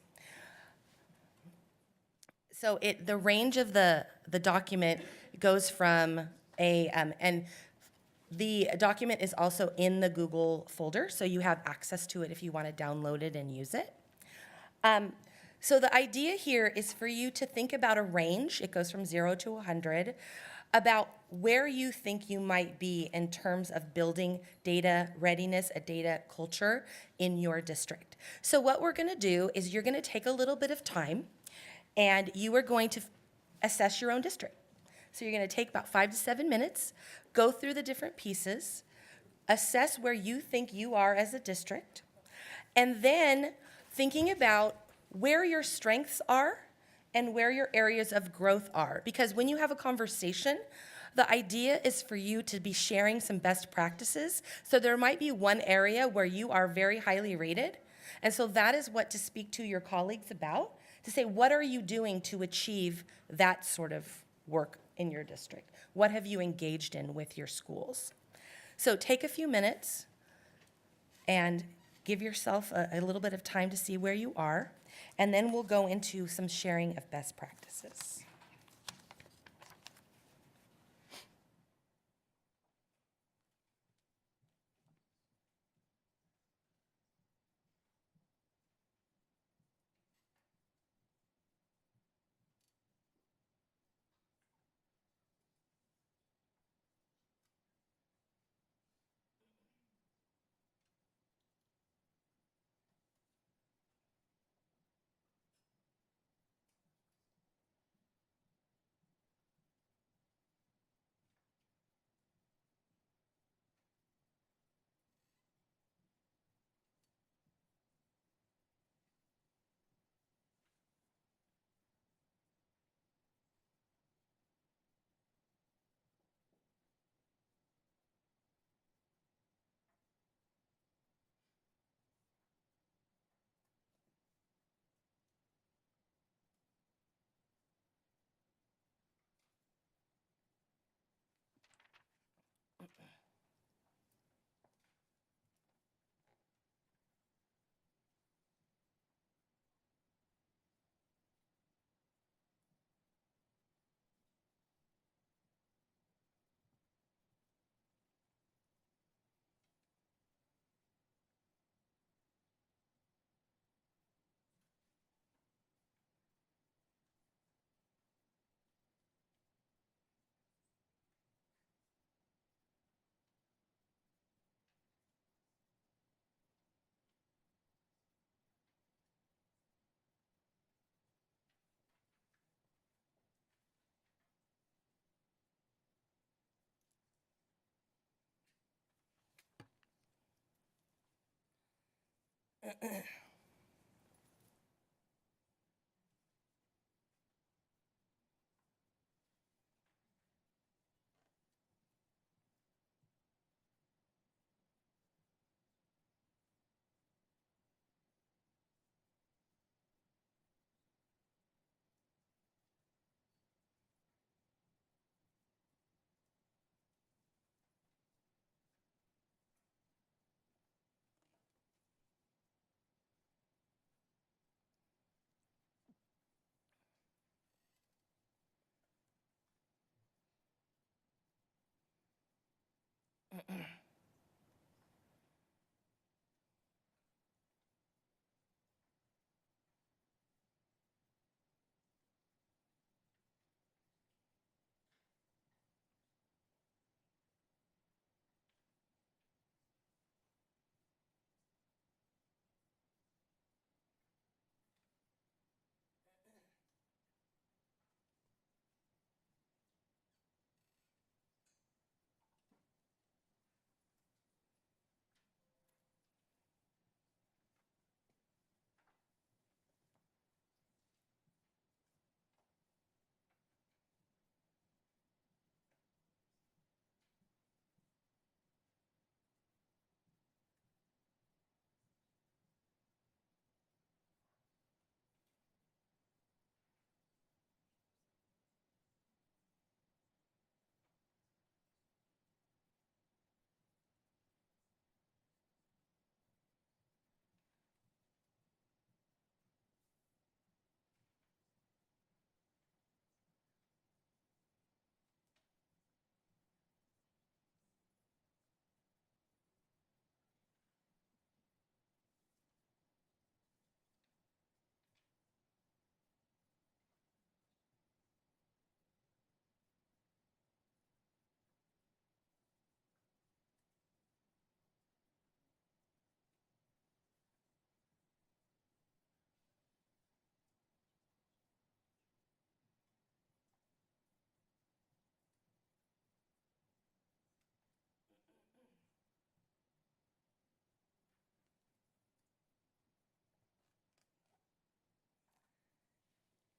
So the range of the document goes from and the document is also in the Google folder, so you have access to it if you want to download it and use it. So the idea here is for you to think about a range, it goes from 0 to 100, about where you think you might be in terms of building data readiness, a data culture in your district. So what we're gonna do is you're gonna take a little bit of time and you are going to assess your own district. So you're gonna take about 5 to 7 minutes, go through the different pieces, assess where you think you are as a district, and then thinking about where your strengths are and where your areas of growth are. Because when you have a conversation, the idea is for you to be sharing some best practices. So there might be one area where you are very highly rated. And so that is what to speak to your colleagues about, to say, what are you doing to achieve that sort of work in your district? What have you engaged in with your schools? So take a few minutes and give yourself a little bit of time to see where you are. And then we'll go into some sharing of best practices.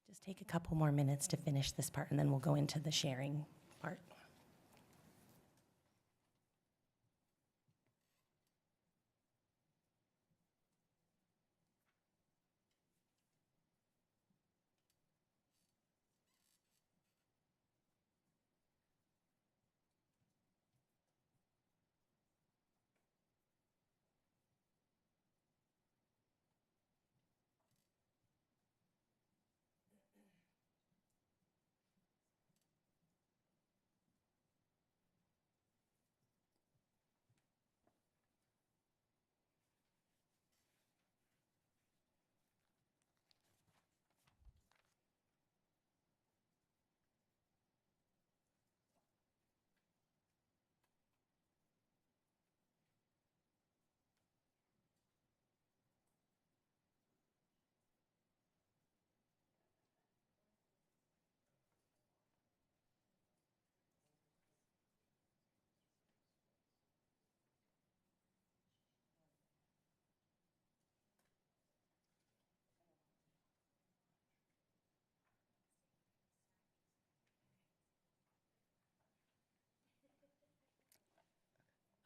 Just take a couple more minutes to finish this part, and then we'll go into the sharing part.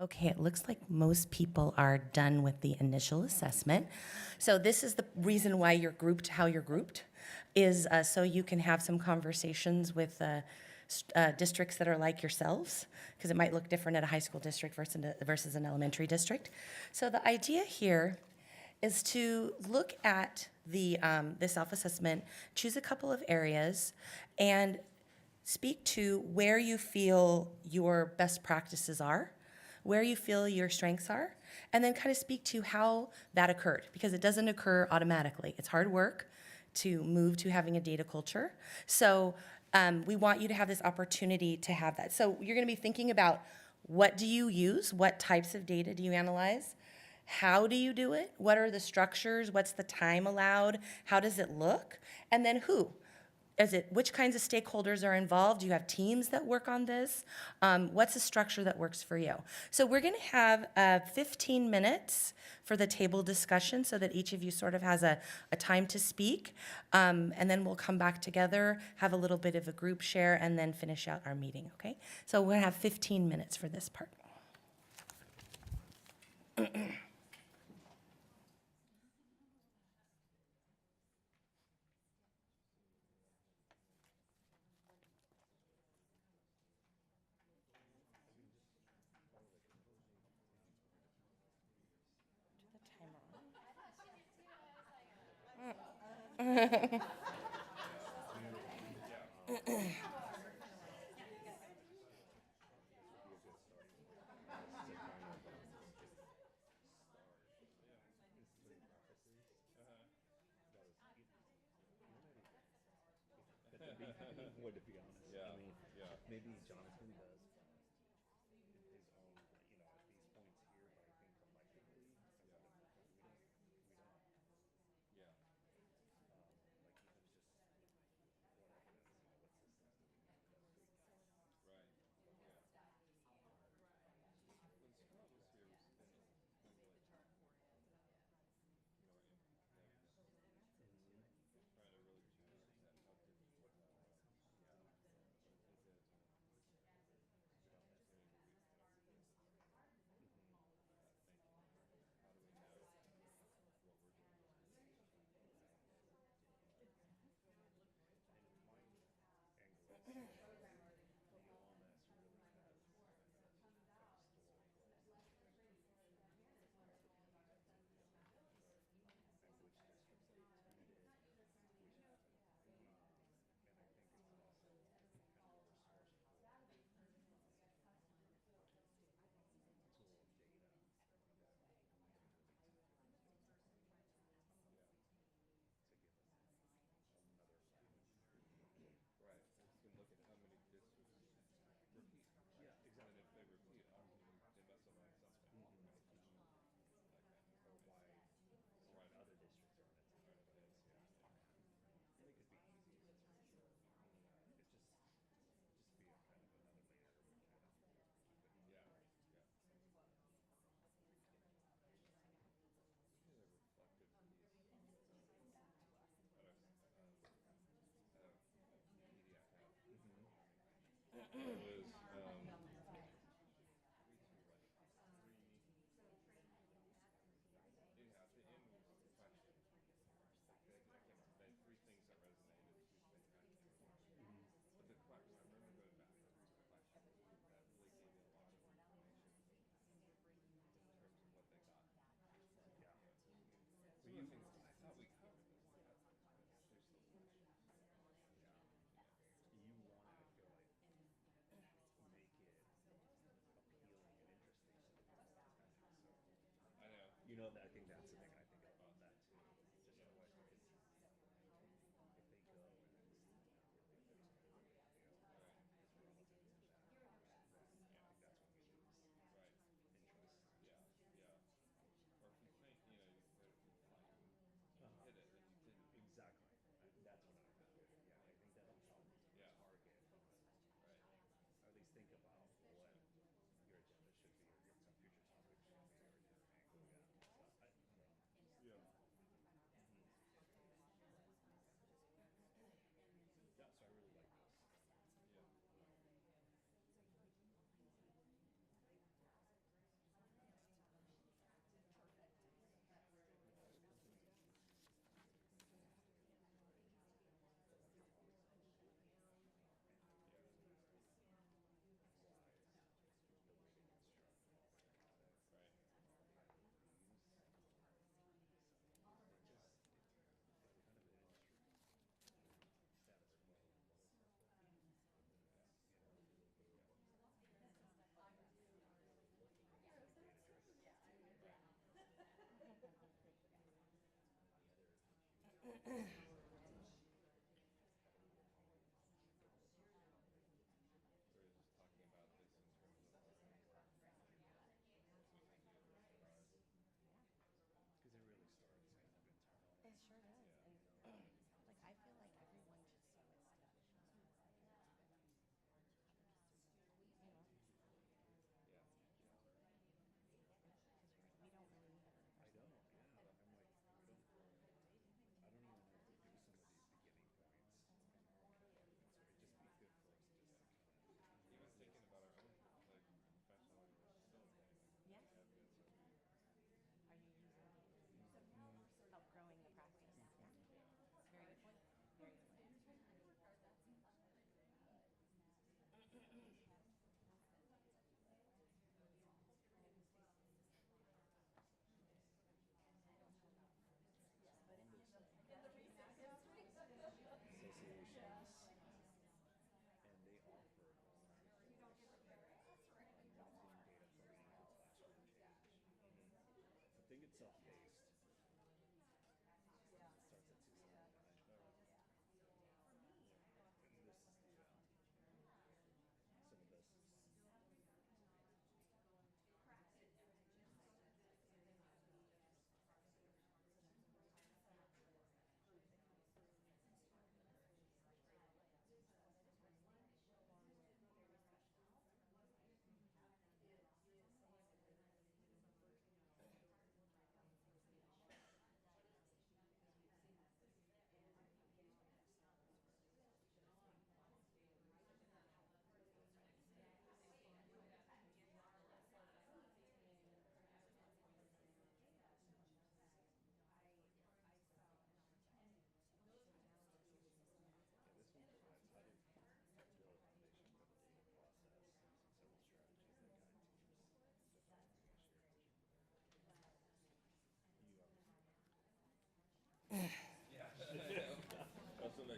Okay, it looks like most people are done with the initial assessment. So this is the reason why you're grouped, how you're grouped, is so you can have some conversations with districts that are like yourselves, because it might look different at a high school district versus an elementary district. So the idea here is to look at the self-assessment, choose a couple of areas, and speak to where you feel your best practices are, where you feel your strengths are, and then kind of speak to how that occurred, because it doesn't occur automatically. It's hard work to move to having a data culture. So we want you to have this opportunity to have that. So you're going to be thinking about, what do you use? What types of data do you analyze? How do you do it? What are the structures? What's the time allowed? How does it look? And then who? Which kinds of stakeholders are involved? Do you have teams that work on this? What's the structure that works for you? So we're going to have 15 minutes for the table discussion, so that each of you sort of has a time to speak. And then we'll come back together, have a little bit of a group share, and then finish out our meeting, okay? So we're going to have 15 minutes for this part. would, to be honest. Yeah, I mean, yeah. maybe Jonathan does in his own, you know, at these points here, but I think collectively, as a department, we don't, Yeah. like even just what evidence, you know, what systems do we have that we can Right. Yeah. When Scott was here, we spent kind of like, you know, trying to really choose that how difficult that was. Yeah. But I think that good opportunity where we kind of thinking, how do we know what we're doing is good? And my angle is the OMS really has historical and which districts are attended, which haven't. And I think it's also kind of a resourceful tool of data that we can really tap into to give us another view. Right. And you can look at how many districts repeat. Yeah, exactly. And if they repeat, they must have learned something. Right? Or why other districts aren't attending this. Yeah. And it could be easy to sure. It's just be a kind of another layer to kind of keep it in Yeah. mind. Yeah. Really a reflective piece. At a media app. It was at the end was the question. They had three things that resonated, two things I can't remember. But the question, I remember going back through the question that really gave me a lot of information in terms of what they got. Yeah. Some of the things I thought we covered this, but there's still questions. Yeah. You want to, I feel like, make it appealing and interesting to the people attending. So, I know. you know, I think that's the thing I think about that too. Just what if they go and then see really good story, you know, is relative to that. Yeah, I think that's when we lose interest. Yeah, yeah. Or if you think, you know, you hit it and you didn't. Exactly. That's what I found. Yeah, I think that'll help target. Right. Or at least think about what your agenda should be, or some future topics should be, or your angle. Yeah. So Yeah. Yeah, so I really like this. Yeah. Right. We were just talking about this in terms of Because it really starts kind of internal. It sure does. Yeah. And like I feel like everyone should see what Steph is showing. Yeah. We don't really. I don't. Yeah, I'm like, I don't even have to do some of these beginning points. So it'd just be good for us just to kind of Even thinking about our own like professional facilitating. Yes. Evidence that we Are you using help growing the practice? Yeah. Very good point. Very good point. associations, and they offer using data for meaningful classroom change. I think it's self-paced. It starts at 2:79.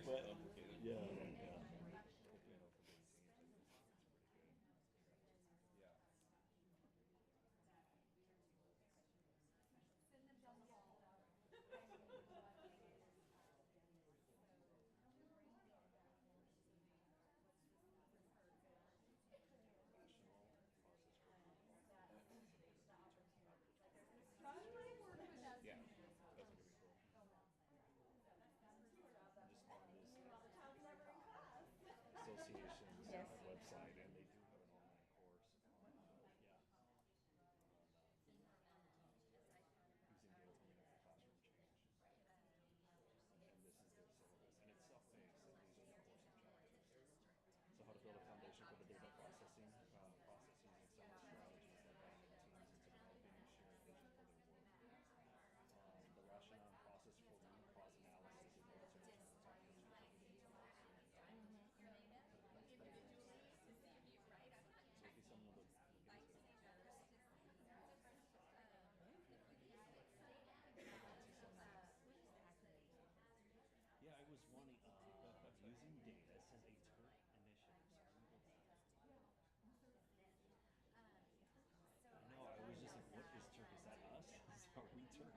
Well, yeah, yeah. Yeah, that's pretty cool. Just found this association's website, and they do have an online course on, using data to manage classroom change. And this is their syllabus, and it's self-paced, and these are the course objectives. So how to build a foundation for the data processing, process using Excel strategies that guide teams into developing and sharing vision for their work. The rationale and process for root cause analysis in order to determine opportunities into loss. Maybe someone will look into it. Yeah, I was wanting using data. It says a Turk initiative. So I'm gonna go back. I know. I was just like, what is Turk? Is that us? Are we Turk?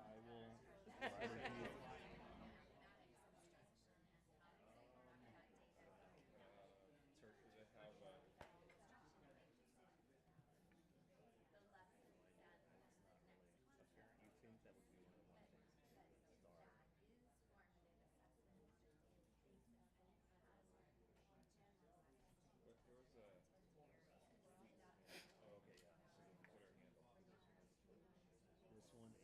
I will review it. Turk, does it have a... You think that would be one of the things to start? But there was a... Oh, okay, yeah. So the Twitter handle. This one is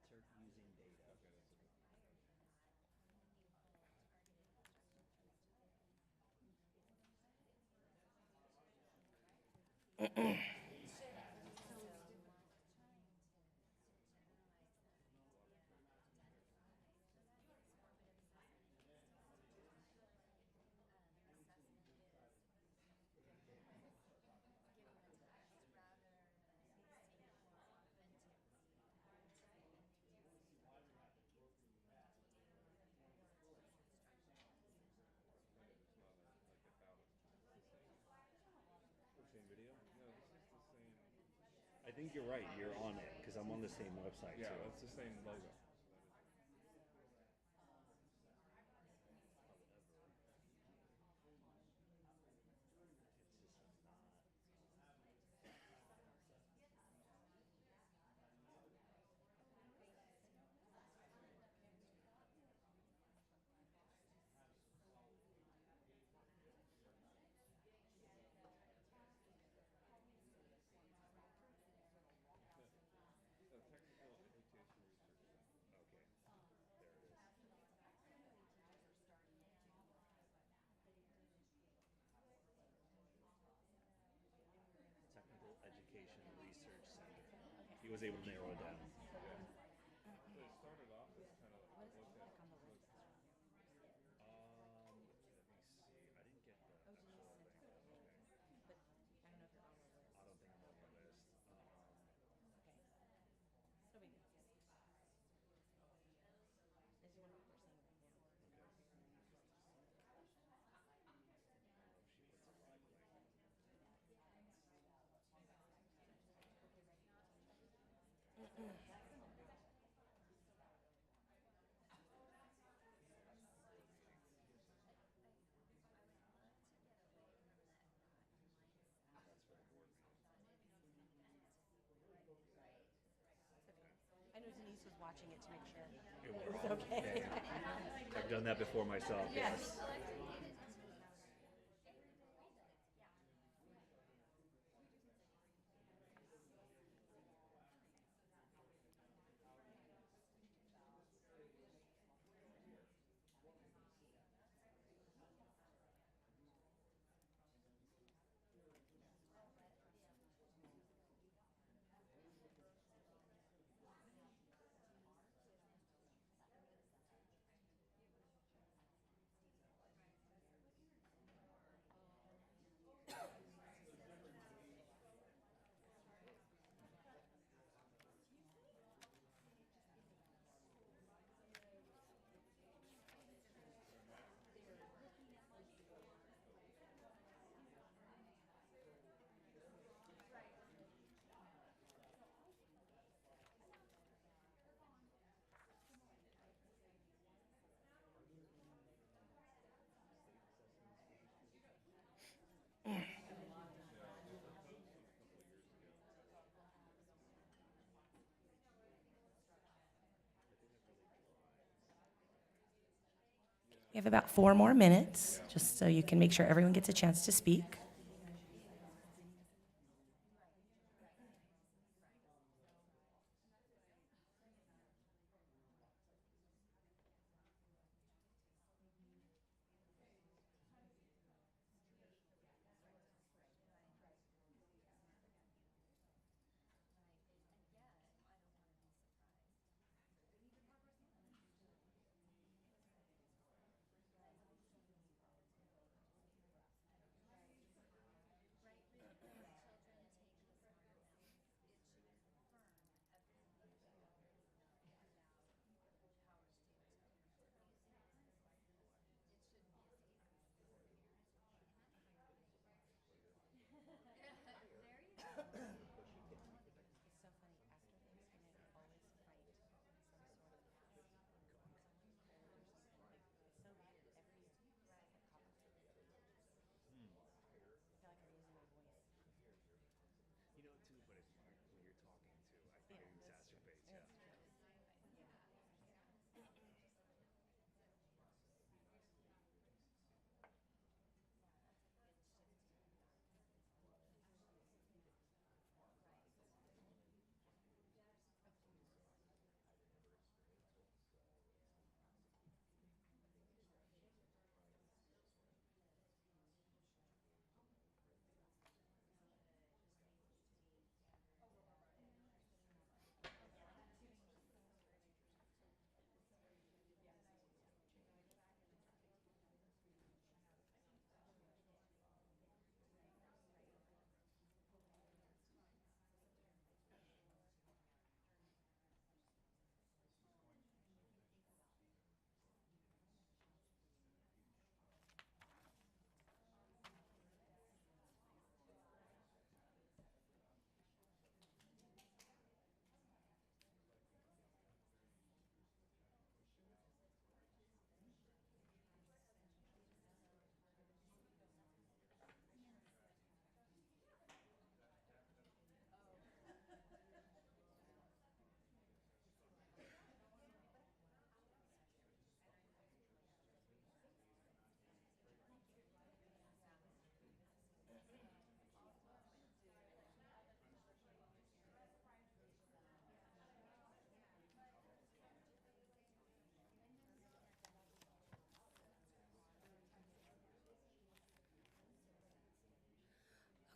Turk using data. Okay, that's a good one. The same video? No, this is the same. I think you're right. You're on it because I'm on the same website too. Yeah, that's the same logo. The technical education research center. Okay, there it is. Technical Education Research Center. He was able to narrow it down. Okay. So it started off as kind of like let me see. I didn't get the actual thing. Okay. But I don't know if you're on the list. I don't think I'm on the list. Okay. No big deal. I just wonder what they're saying right now. Okay. She puts a live link. That's for the board meeting. I know Denise was watching it to make sure It it was was okay. yeah. I've done that before myself. Yes. We have about 4 more minutes, just so you can make sure everyone gets a chance to speak. You know, too, but it's when you're talking too, I think it exacerbates, yeah.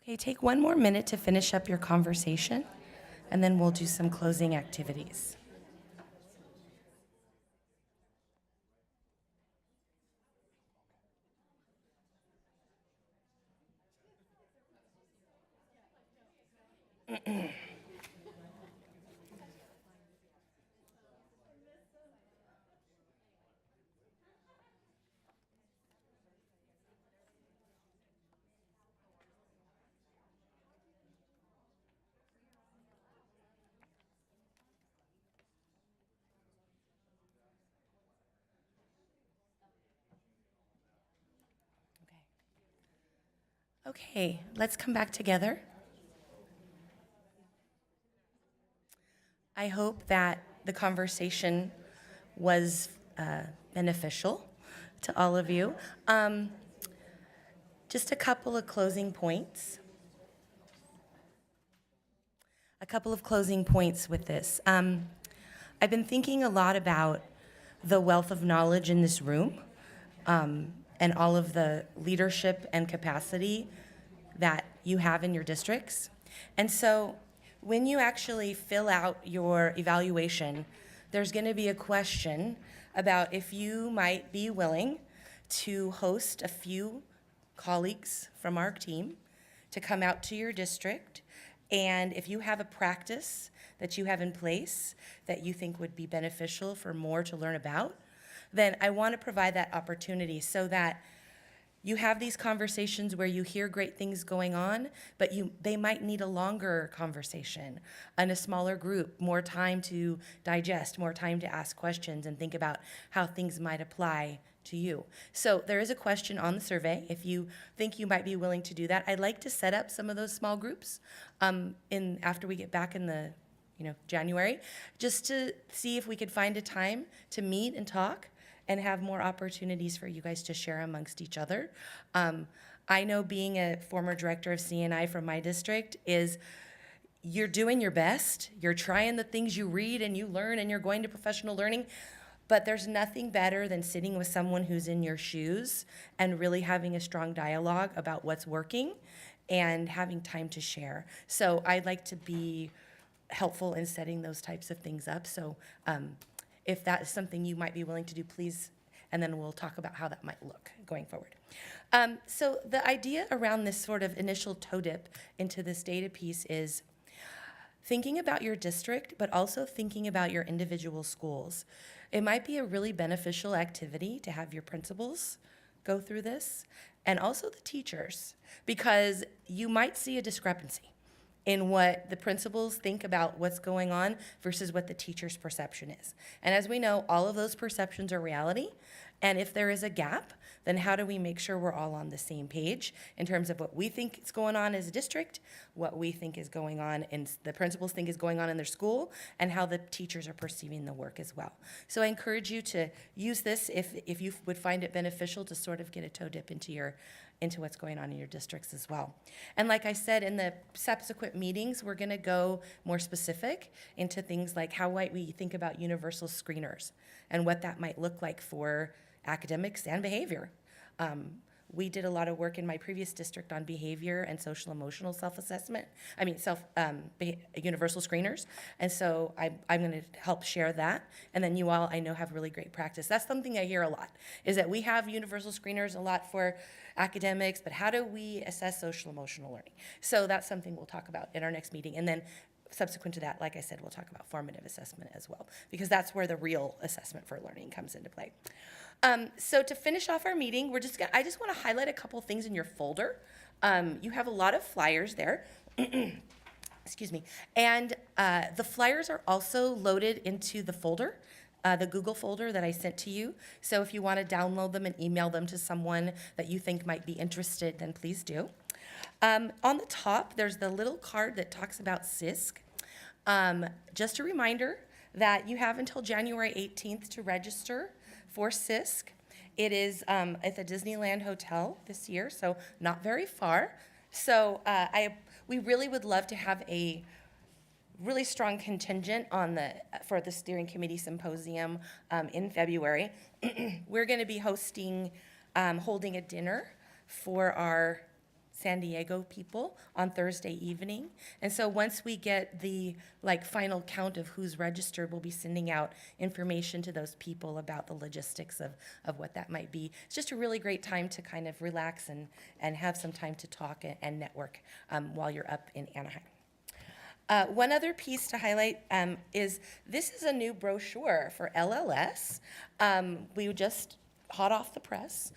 Okay, take 1 more minute to finish up your conversation, and then we'll do some closing activities. Okay, let's come back together. I hope that the conversation was beneficial to all of you. Just a couple of closing points. A couple of closing points with this. I've been thinking a lot about the wealth of knowledge in this room, and all of the leadership and capacity that you have in your districts. And so when you actually fill out your evaluation, there's going to be a question about if you might be willing to host a few colleagues from our team to come out to your district. And if you have a practice that you have in place that you think would be beneficial for more to learn about, then I want to provide that opportunity so that you have these conversations where you hear great things going on, but they might need a longer conversation in a smaller group, more time to digest, more time to ask questions and think about how things might apply to you. So there is a question on the survey if you think you might be willing to do that. I'd like to set up some of those small groups after we get back in the January, just to see if we could find a time to meet and talk and have more opportunities for you guys to share amongst each other. I know, being a former director of CNI from my district, is you're doing your best, you're trying the things you read and you learn, and you're going to professional learning, but there's nothing better than sitting with someone who's in your shoes and really having a strong dialogue about what's working and having time to share. So I'd like to be helpful in setting those types of things up. So if that is something you might be willing to do, please, and then we'll talk about how that might look going forward. So the idea around this sort of initial toe dip into this data piece is thinking about your district, but also thinking about your individual schools. It might be a really beneficial activity to have your principals go through this, and also the teachers, because you might see a discrepancy in what the principals think about what's going on versus what the teacher's perception is. And as we know, all of those perceptions are reality. And if there is a gap, then how do we make sure we're all on the same page in terms of what we think is going on as a district, what we think is going on and the principals think is going on in their school, and how the teachers are perceiving the work as well. So I encourage you to use this if you would find it beneficial to sort of get a toe dip into what's going on in your districts as well. And like I said, in the subsequent meetings, we're gonna go more specific into things like how might we think about universal screeners and what that might look like for academics and behavior. We did a lot of work in my previous district on behavior and social emotional self-assessment. Universal screeners. And so I'm gonna help share that. And then you all, I know, have really great practice. That's something I hear a lot, is that we have universal screeners a lot for academics, but how do we assess social emotional learning? So that's something we'll talk about in our next meeting. And then subsequent to that, like I said, we'll talk about formative assessment as well, because that's where the real assessment for learning comes into play. So to finish off our meeting, I just want to highlight a couple things in your folder. You have a lot of flyers there. Excuse me. And the flyers are also loaded into the folder, the Google folder that I sent to you. So if you want to download them and email them to someone that you think might be interested, then please do. On the top, there's the little card that talks about SISC. Just a reminder that you have until January 18th to register for SISC. It is at the Disneyland Hotel this year, so not very far. So we really would love to have a really strong contingent for the steering committee symposium in February. We're going to be holding a dinner for our San Diego people on Thursday evening. And so once we get the final count of who's registered, we'll be sending out information to those people about the logistics of what that might be. It's just a really great time to kind of relax and have some time to talk and network while you're up in Anaheim. One other piece to highlight is this is a new brochure for LLS. We just hot off the press.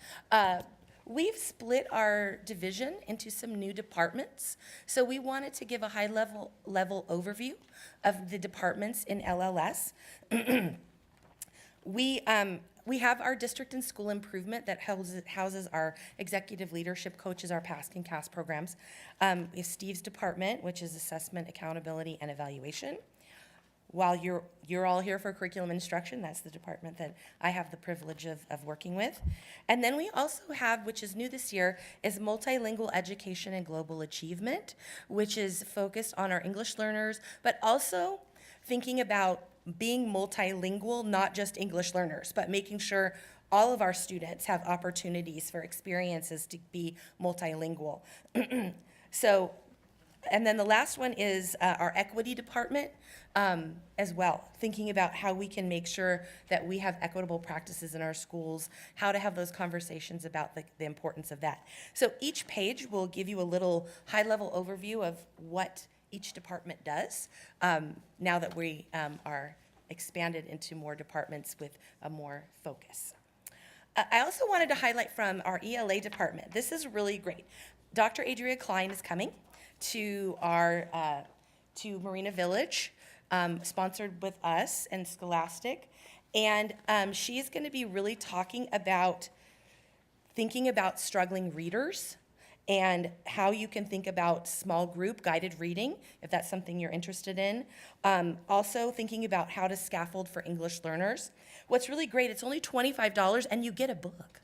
We've split our division into some new departments. So we wanted to give a high level overview of the departments in LLS. We have our district and school improvement that houses our executive leadership coaches, our PASC and CAS programs. We have Steve's department, which is assessment, accountability, and evaluation. While you're all here for curriculum instruction, that's the department that I have the privilege of working with. And then we also have, which is new this year, is multilingual education and global achievement, which is focused on our English learners, but also thinking about being multilingual, not just English learners, but making sure all of our students have opportunities for experiences to be multilingual. And then the last one is our equity department as well, thinking about how we can make sure that we have equitable practices in our schools, how to have those conversations about the importance of that. So each page will give you a little high-level overview of what each department does now that we are expanded into more departments with a more focus. I also wanted to highlight from our ELA department. This is really great. Dr. Adria Klein is coming to to Marina Village, sponsored with us and Scholastic, and she's going to be really talking about thinking about struggling readers and how you can think about small group guided reading, if that's something you're interested in. Also thinking about how to scaffold for English learners. What's really great, it's only $25 and you get a book.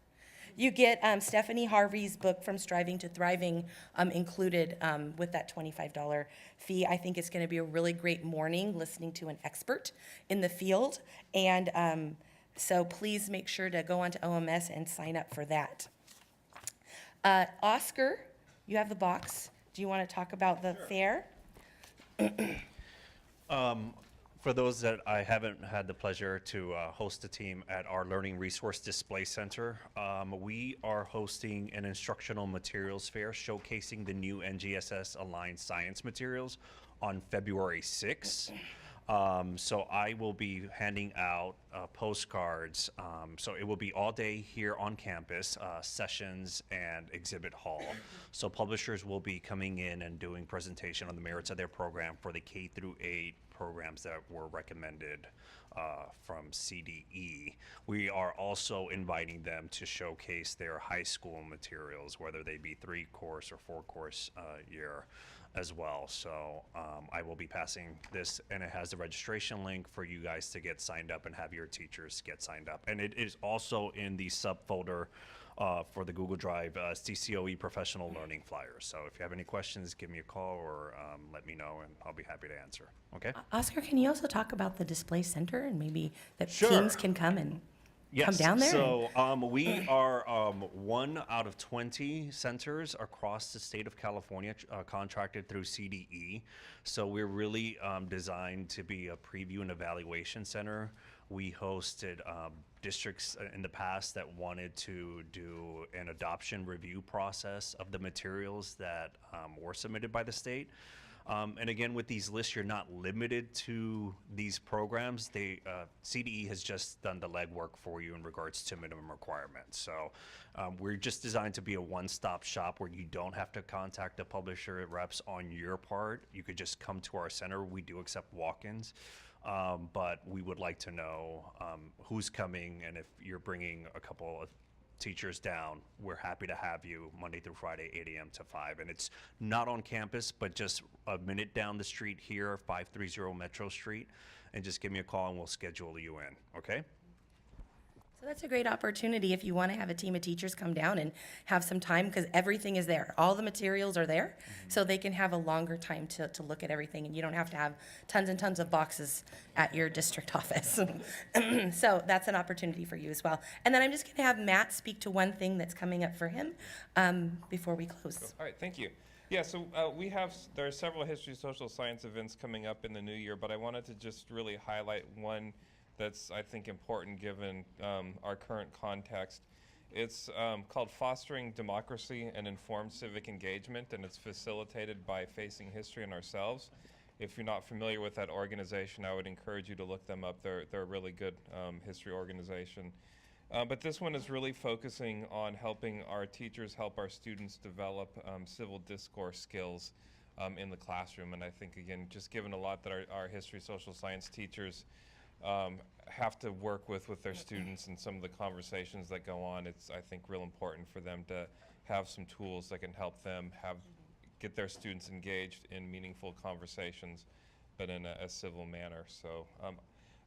You get Stephanie Harvey's book, From Striving to Thriving, included with that $25 fee. I think it's going to be a really great morning listening to an expert in the field. And so please make sure to go onto OMS and sign up for that. Oscar, you have the box. Do you want to talk about the fair? For those that I haven't had the pleasure to host a team at our Learning Resource Display Center, we are hosting an instructional materials fair showcasing the new NGSS aligned science materials on February 6th. So I will be handing out postcards. So it will be all day here on campus, sessions and exhibit hall. So publishers will be coming in and doing presentation on the merits of their program for the K through 8 programs that were recommended from CDE. We are also inviting them to showcase their high school materials, whether they be 3-course or 4-course year as well. So I will be passing this, and it has the registration link for you guys to get signed up and have your teachers get signed up. And it is also in the subfolder for the Google Drive SDCOE professional learning flyers. So if you have any questions, give me a call or let me know, and I'll be happy to answer. Okay? Oscar, can you also talk about the display center and maybe that Sure. teams can come and come down there? So we are 1 out of 20 centers across the state of California contracted through CDE. So we're really designed to be a preview and evaluation center. We hosted districts in the past that wanted to do an adoption review process of the materials that were submitted by the state. And again, with these lists, you're not limited to these programs. CDE has just done the legwork for you in regards to minimum requirements. So we're just designed to be a one-stop shop where you don't have to contact the publisher reps on your part. You could just come to our center. We do accept walk-ins. But we would like to know who's coming, and if you're bringing a couple of teachers down, we're happy to have you Monday through Friday, 8 a.m. to 5. And it's not on campus, but just a minute down the street here, 530 Metro Street, and just give me a call and we'll schedule you in, okay? So that's a great opportunity if you want to have a team of teachers come down and have some time, because everything is there. All the materials are there, so they can have a longer time to look at everything, and you don't have to have tons and tons of boxes at your district office. So that's an opportunity for you as well. And then I'm just going to have Matt speak to one thing that's coming up for him before we close. All right, thank you. Yeah, so there are several history social science events coming up in the new year, but I wanted to just really highlight one that's, I think, important given our current context. It's called Fostering Democracy and Informed Civic Engagement, and it's facilitated by Facing History and Ourselves. If you're not familiar with that organization, I would encourage you to look them up. They're a really good history organization. But this one is really focusing on helping our teachers help our students develop civil discourse skills in the classroom. And I think, again, just given a lot that our history social science teachers have to work with their students and some of the conversations that go on, it's, I think, real important for them to have some tools that can help them get their students engaged in meaningful conversations, but in a civil manner. So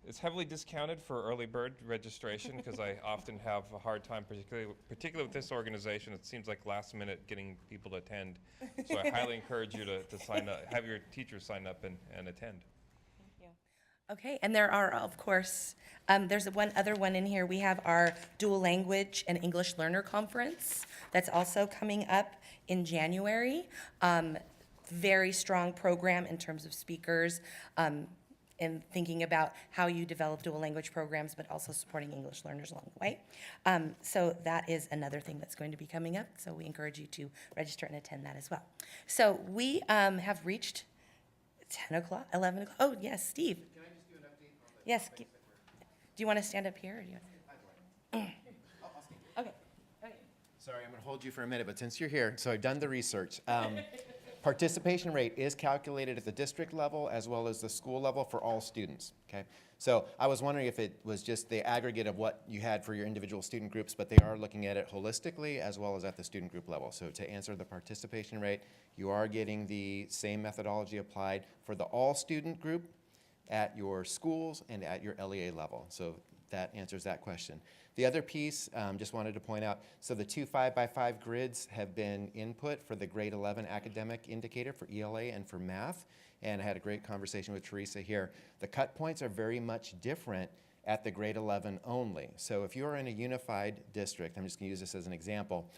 it's heavily discounted for early bird registration because I often have a hard time, particularly with this organization. It seems like last minute getting people to attend. So I highly encourage you to sign up, have your teachers sign up and attend. Okay, and there are, of course, there's one other one in here. We have our Dual Language and English Learner Conference that's also coming up in January. Very strong program in terms of speakers and thinking about how you develop dual language programs, but also supporting English learners along the way. So that is another thing that's going to be coming up. So we encourage you to register and attend that as well. So we have reached 10 o'clock, 11 o'clock. Oh, yes, Steve. Yes. Do you want to stand up here? Or do you Okay. Sorry, I'm going to hold you for a minute, but since you're here, so I've done the research. participation rate is calculated at the district level as well as the school level for all students, okay? So I was wondering if it was just the aggregate of what you had for your individual student groups, but they are looking at it holistically as well as at the student group level. So to answer the participation rate, you are getting the same methodology applied for the all student group at your schools and at your LEA level. So that answers that question. The other piece, just wanted to point out, so the 2 5x5 grids have been input for the grade 11 academic indicator for ELA and for math. And I had a great conversation with Teresa here. The cut points are very much different at the grade 11 only. So if you're in a unified district, I'm just gonna use this as an example,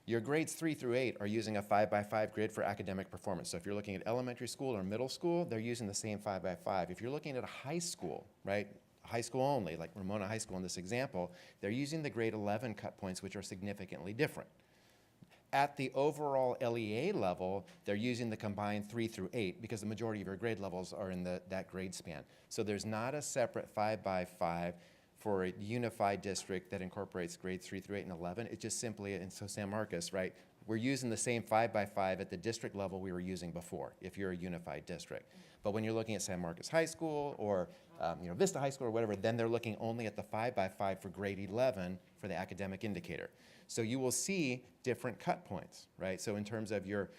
your grades 3 through 8 are using a 5x5 grid for academic performance. So if you're looking at elementary school or middle school, they're using the same 5x5. If you're looking at a high school, right, high school only, like Ramona High School in this example, they're using the grade 11 cut points, which are significantly different. At the overall LEA level, they're using the combined 3 through 8 because the majority of your grade levels are in that grade span. So there's not a separate 5x5 for a unified district that incorporates grades 3 through 8 and 11. It's just simply, and so San Marcos, right, we're using the same 5x5 at the district level we were using before, if you're a unified district. But when you're looking at San Marcos High School or Vista High School or whatever, then they're looking only at the 5x5 for grade 11 for the academic indicator. So you will see different cut points, right? So in terms of your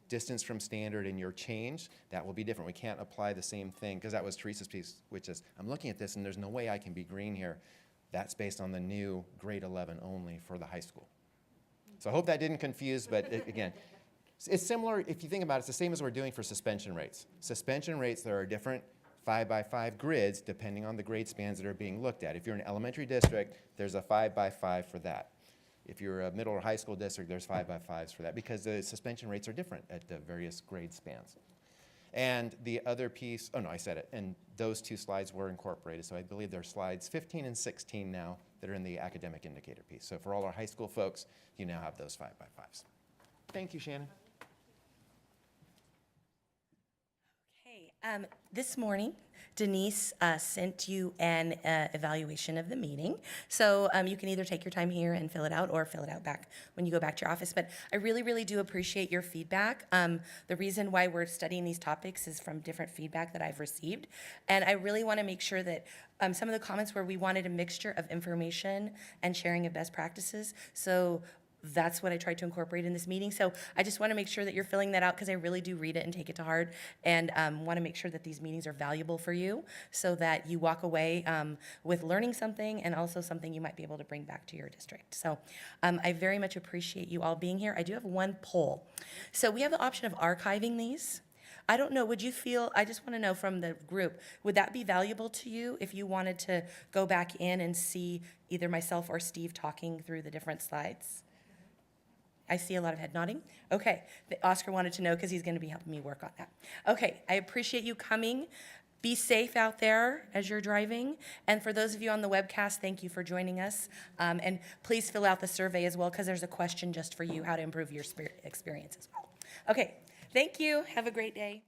distance from standard and your change, that will be different. We can't apply the same thing, because that was Teresa's piece, which is, I'm looking at this and there's no way I can be green here. That's based on the new grade 11 only for the high school. So I hope that didn't confuse, but again, it's similar, if you think about it, it's the same as we're doing for suspension rates. Suspension rates, there are different 5x5 grids depending on the grade spans that are being looked at. If you're an elementary district, there's a 5x5 for that. If you're a middle or high school district, there's 5x5s for that because the suspension rates are different at the various grade spans. And the other piece, oh no, I said it, and those two slides were incorporated. So I believe there are slides 15 and 16 now that are in the academic indicator piece. So for all our high school folks, you now have those 5x5s. Thank you, Shannon. Okay, this morning, Denise sent you an evaluation of the meeting. So you can either take your time here and fill it out or fill it out back when you go back to your office. But I really, really do appreciate your feedback. The reason why we're studying these topics is from different feedback that I've received. And I really want to make sure that some of the comments where we wanted a mixture of information and sharing of best practices. So that's what I tried to incorporate in this meeting. So I just want to make sure that you're filling that out because I really do read it and take it to heart and want to make sure that these meetings are valuable for you so that you walk away with learning something and also something you might be able to bring back to your district. So I very much appreciate you all being here. I do have one poll. So we have the option of archiving these. I don't know, would you feel, I just want to know from the group, would that be valuable to you if you wanted to go back in and see either myself or Steve talking through the different slides? I see a lot of head nodding. Okay, Oscar wanted to know because he's going to be helping me work on that. Okay, I appreciate you coming. Be safe out there as you're driving. And for those of you on the webcast, thank you for joining us. And please fill out the survey as well because there's a question just for you, how to improve your experience as well. Okay, thank you. Have a great day.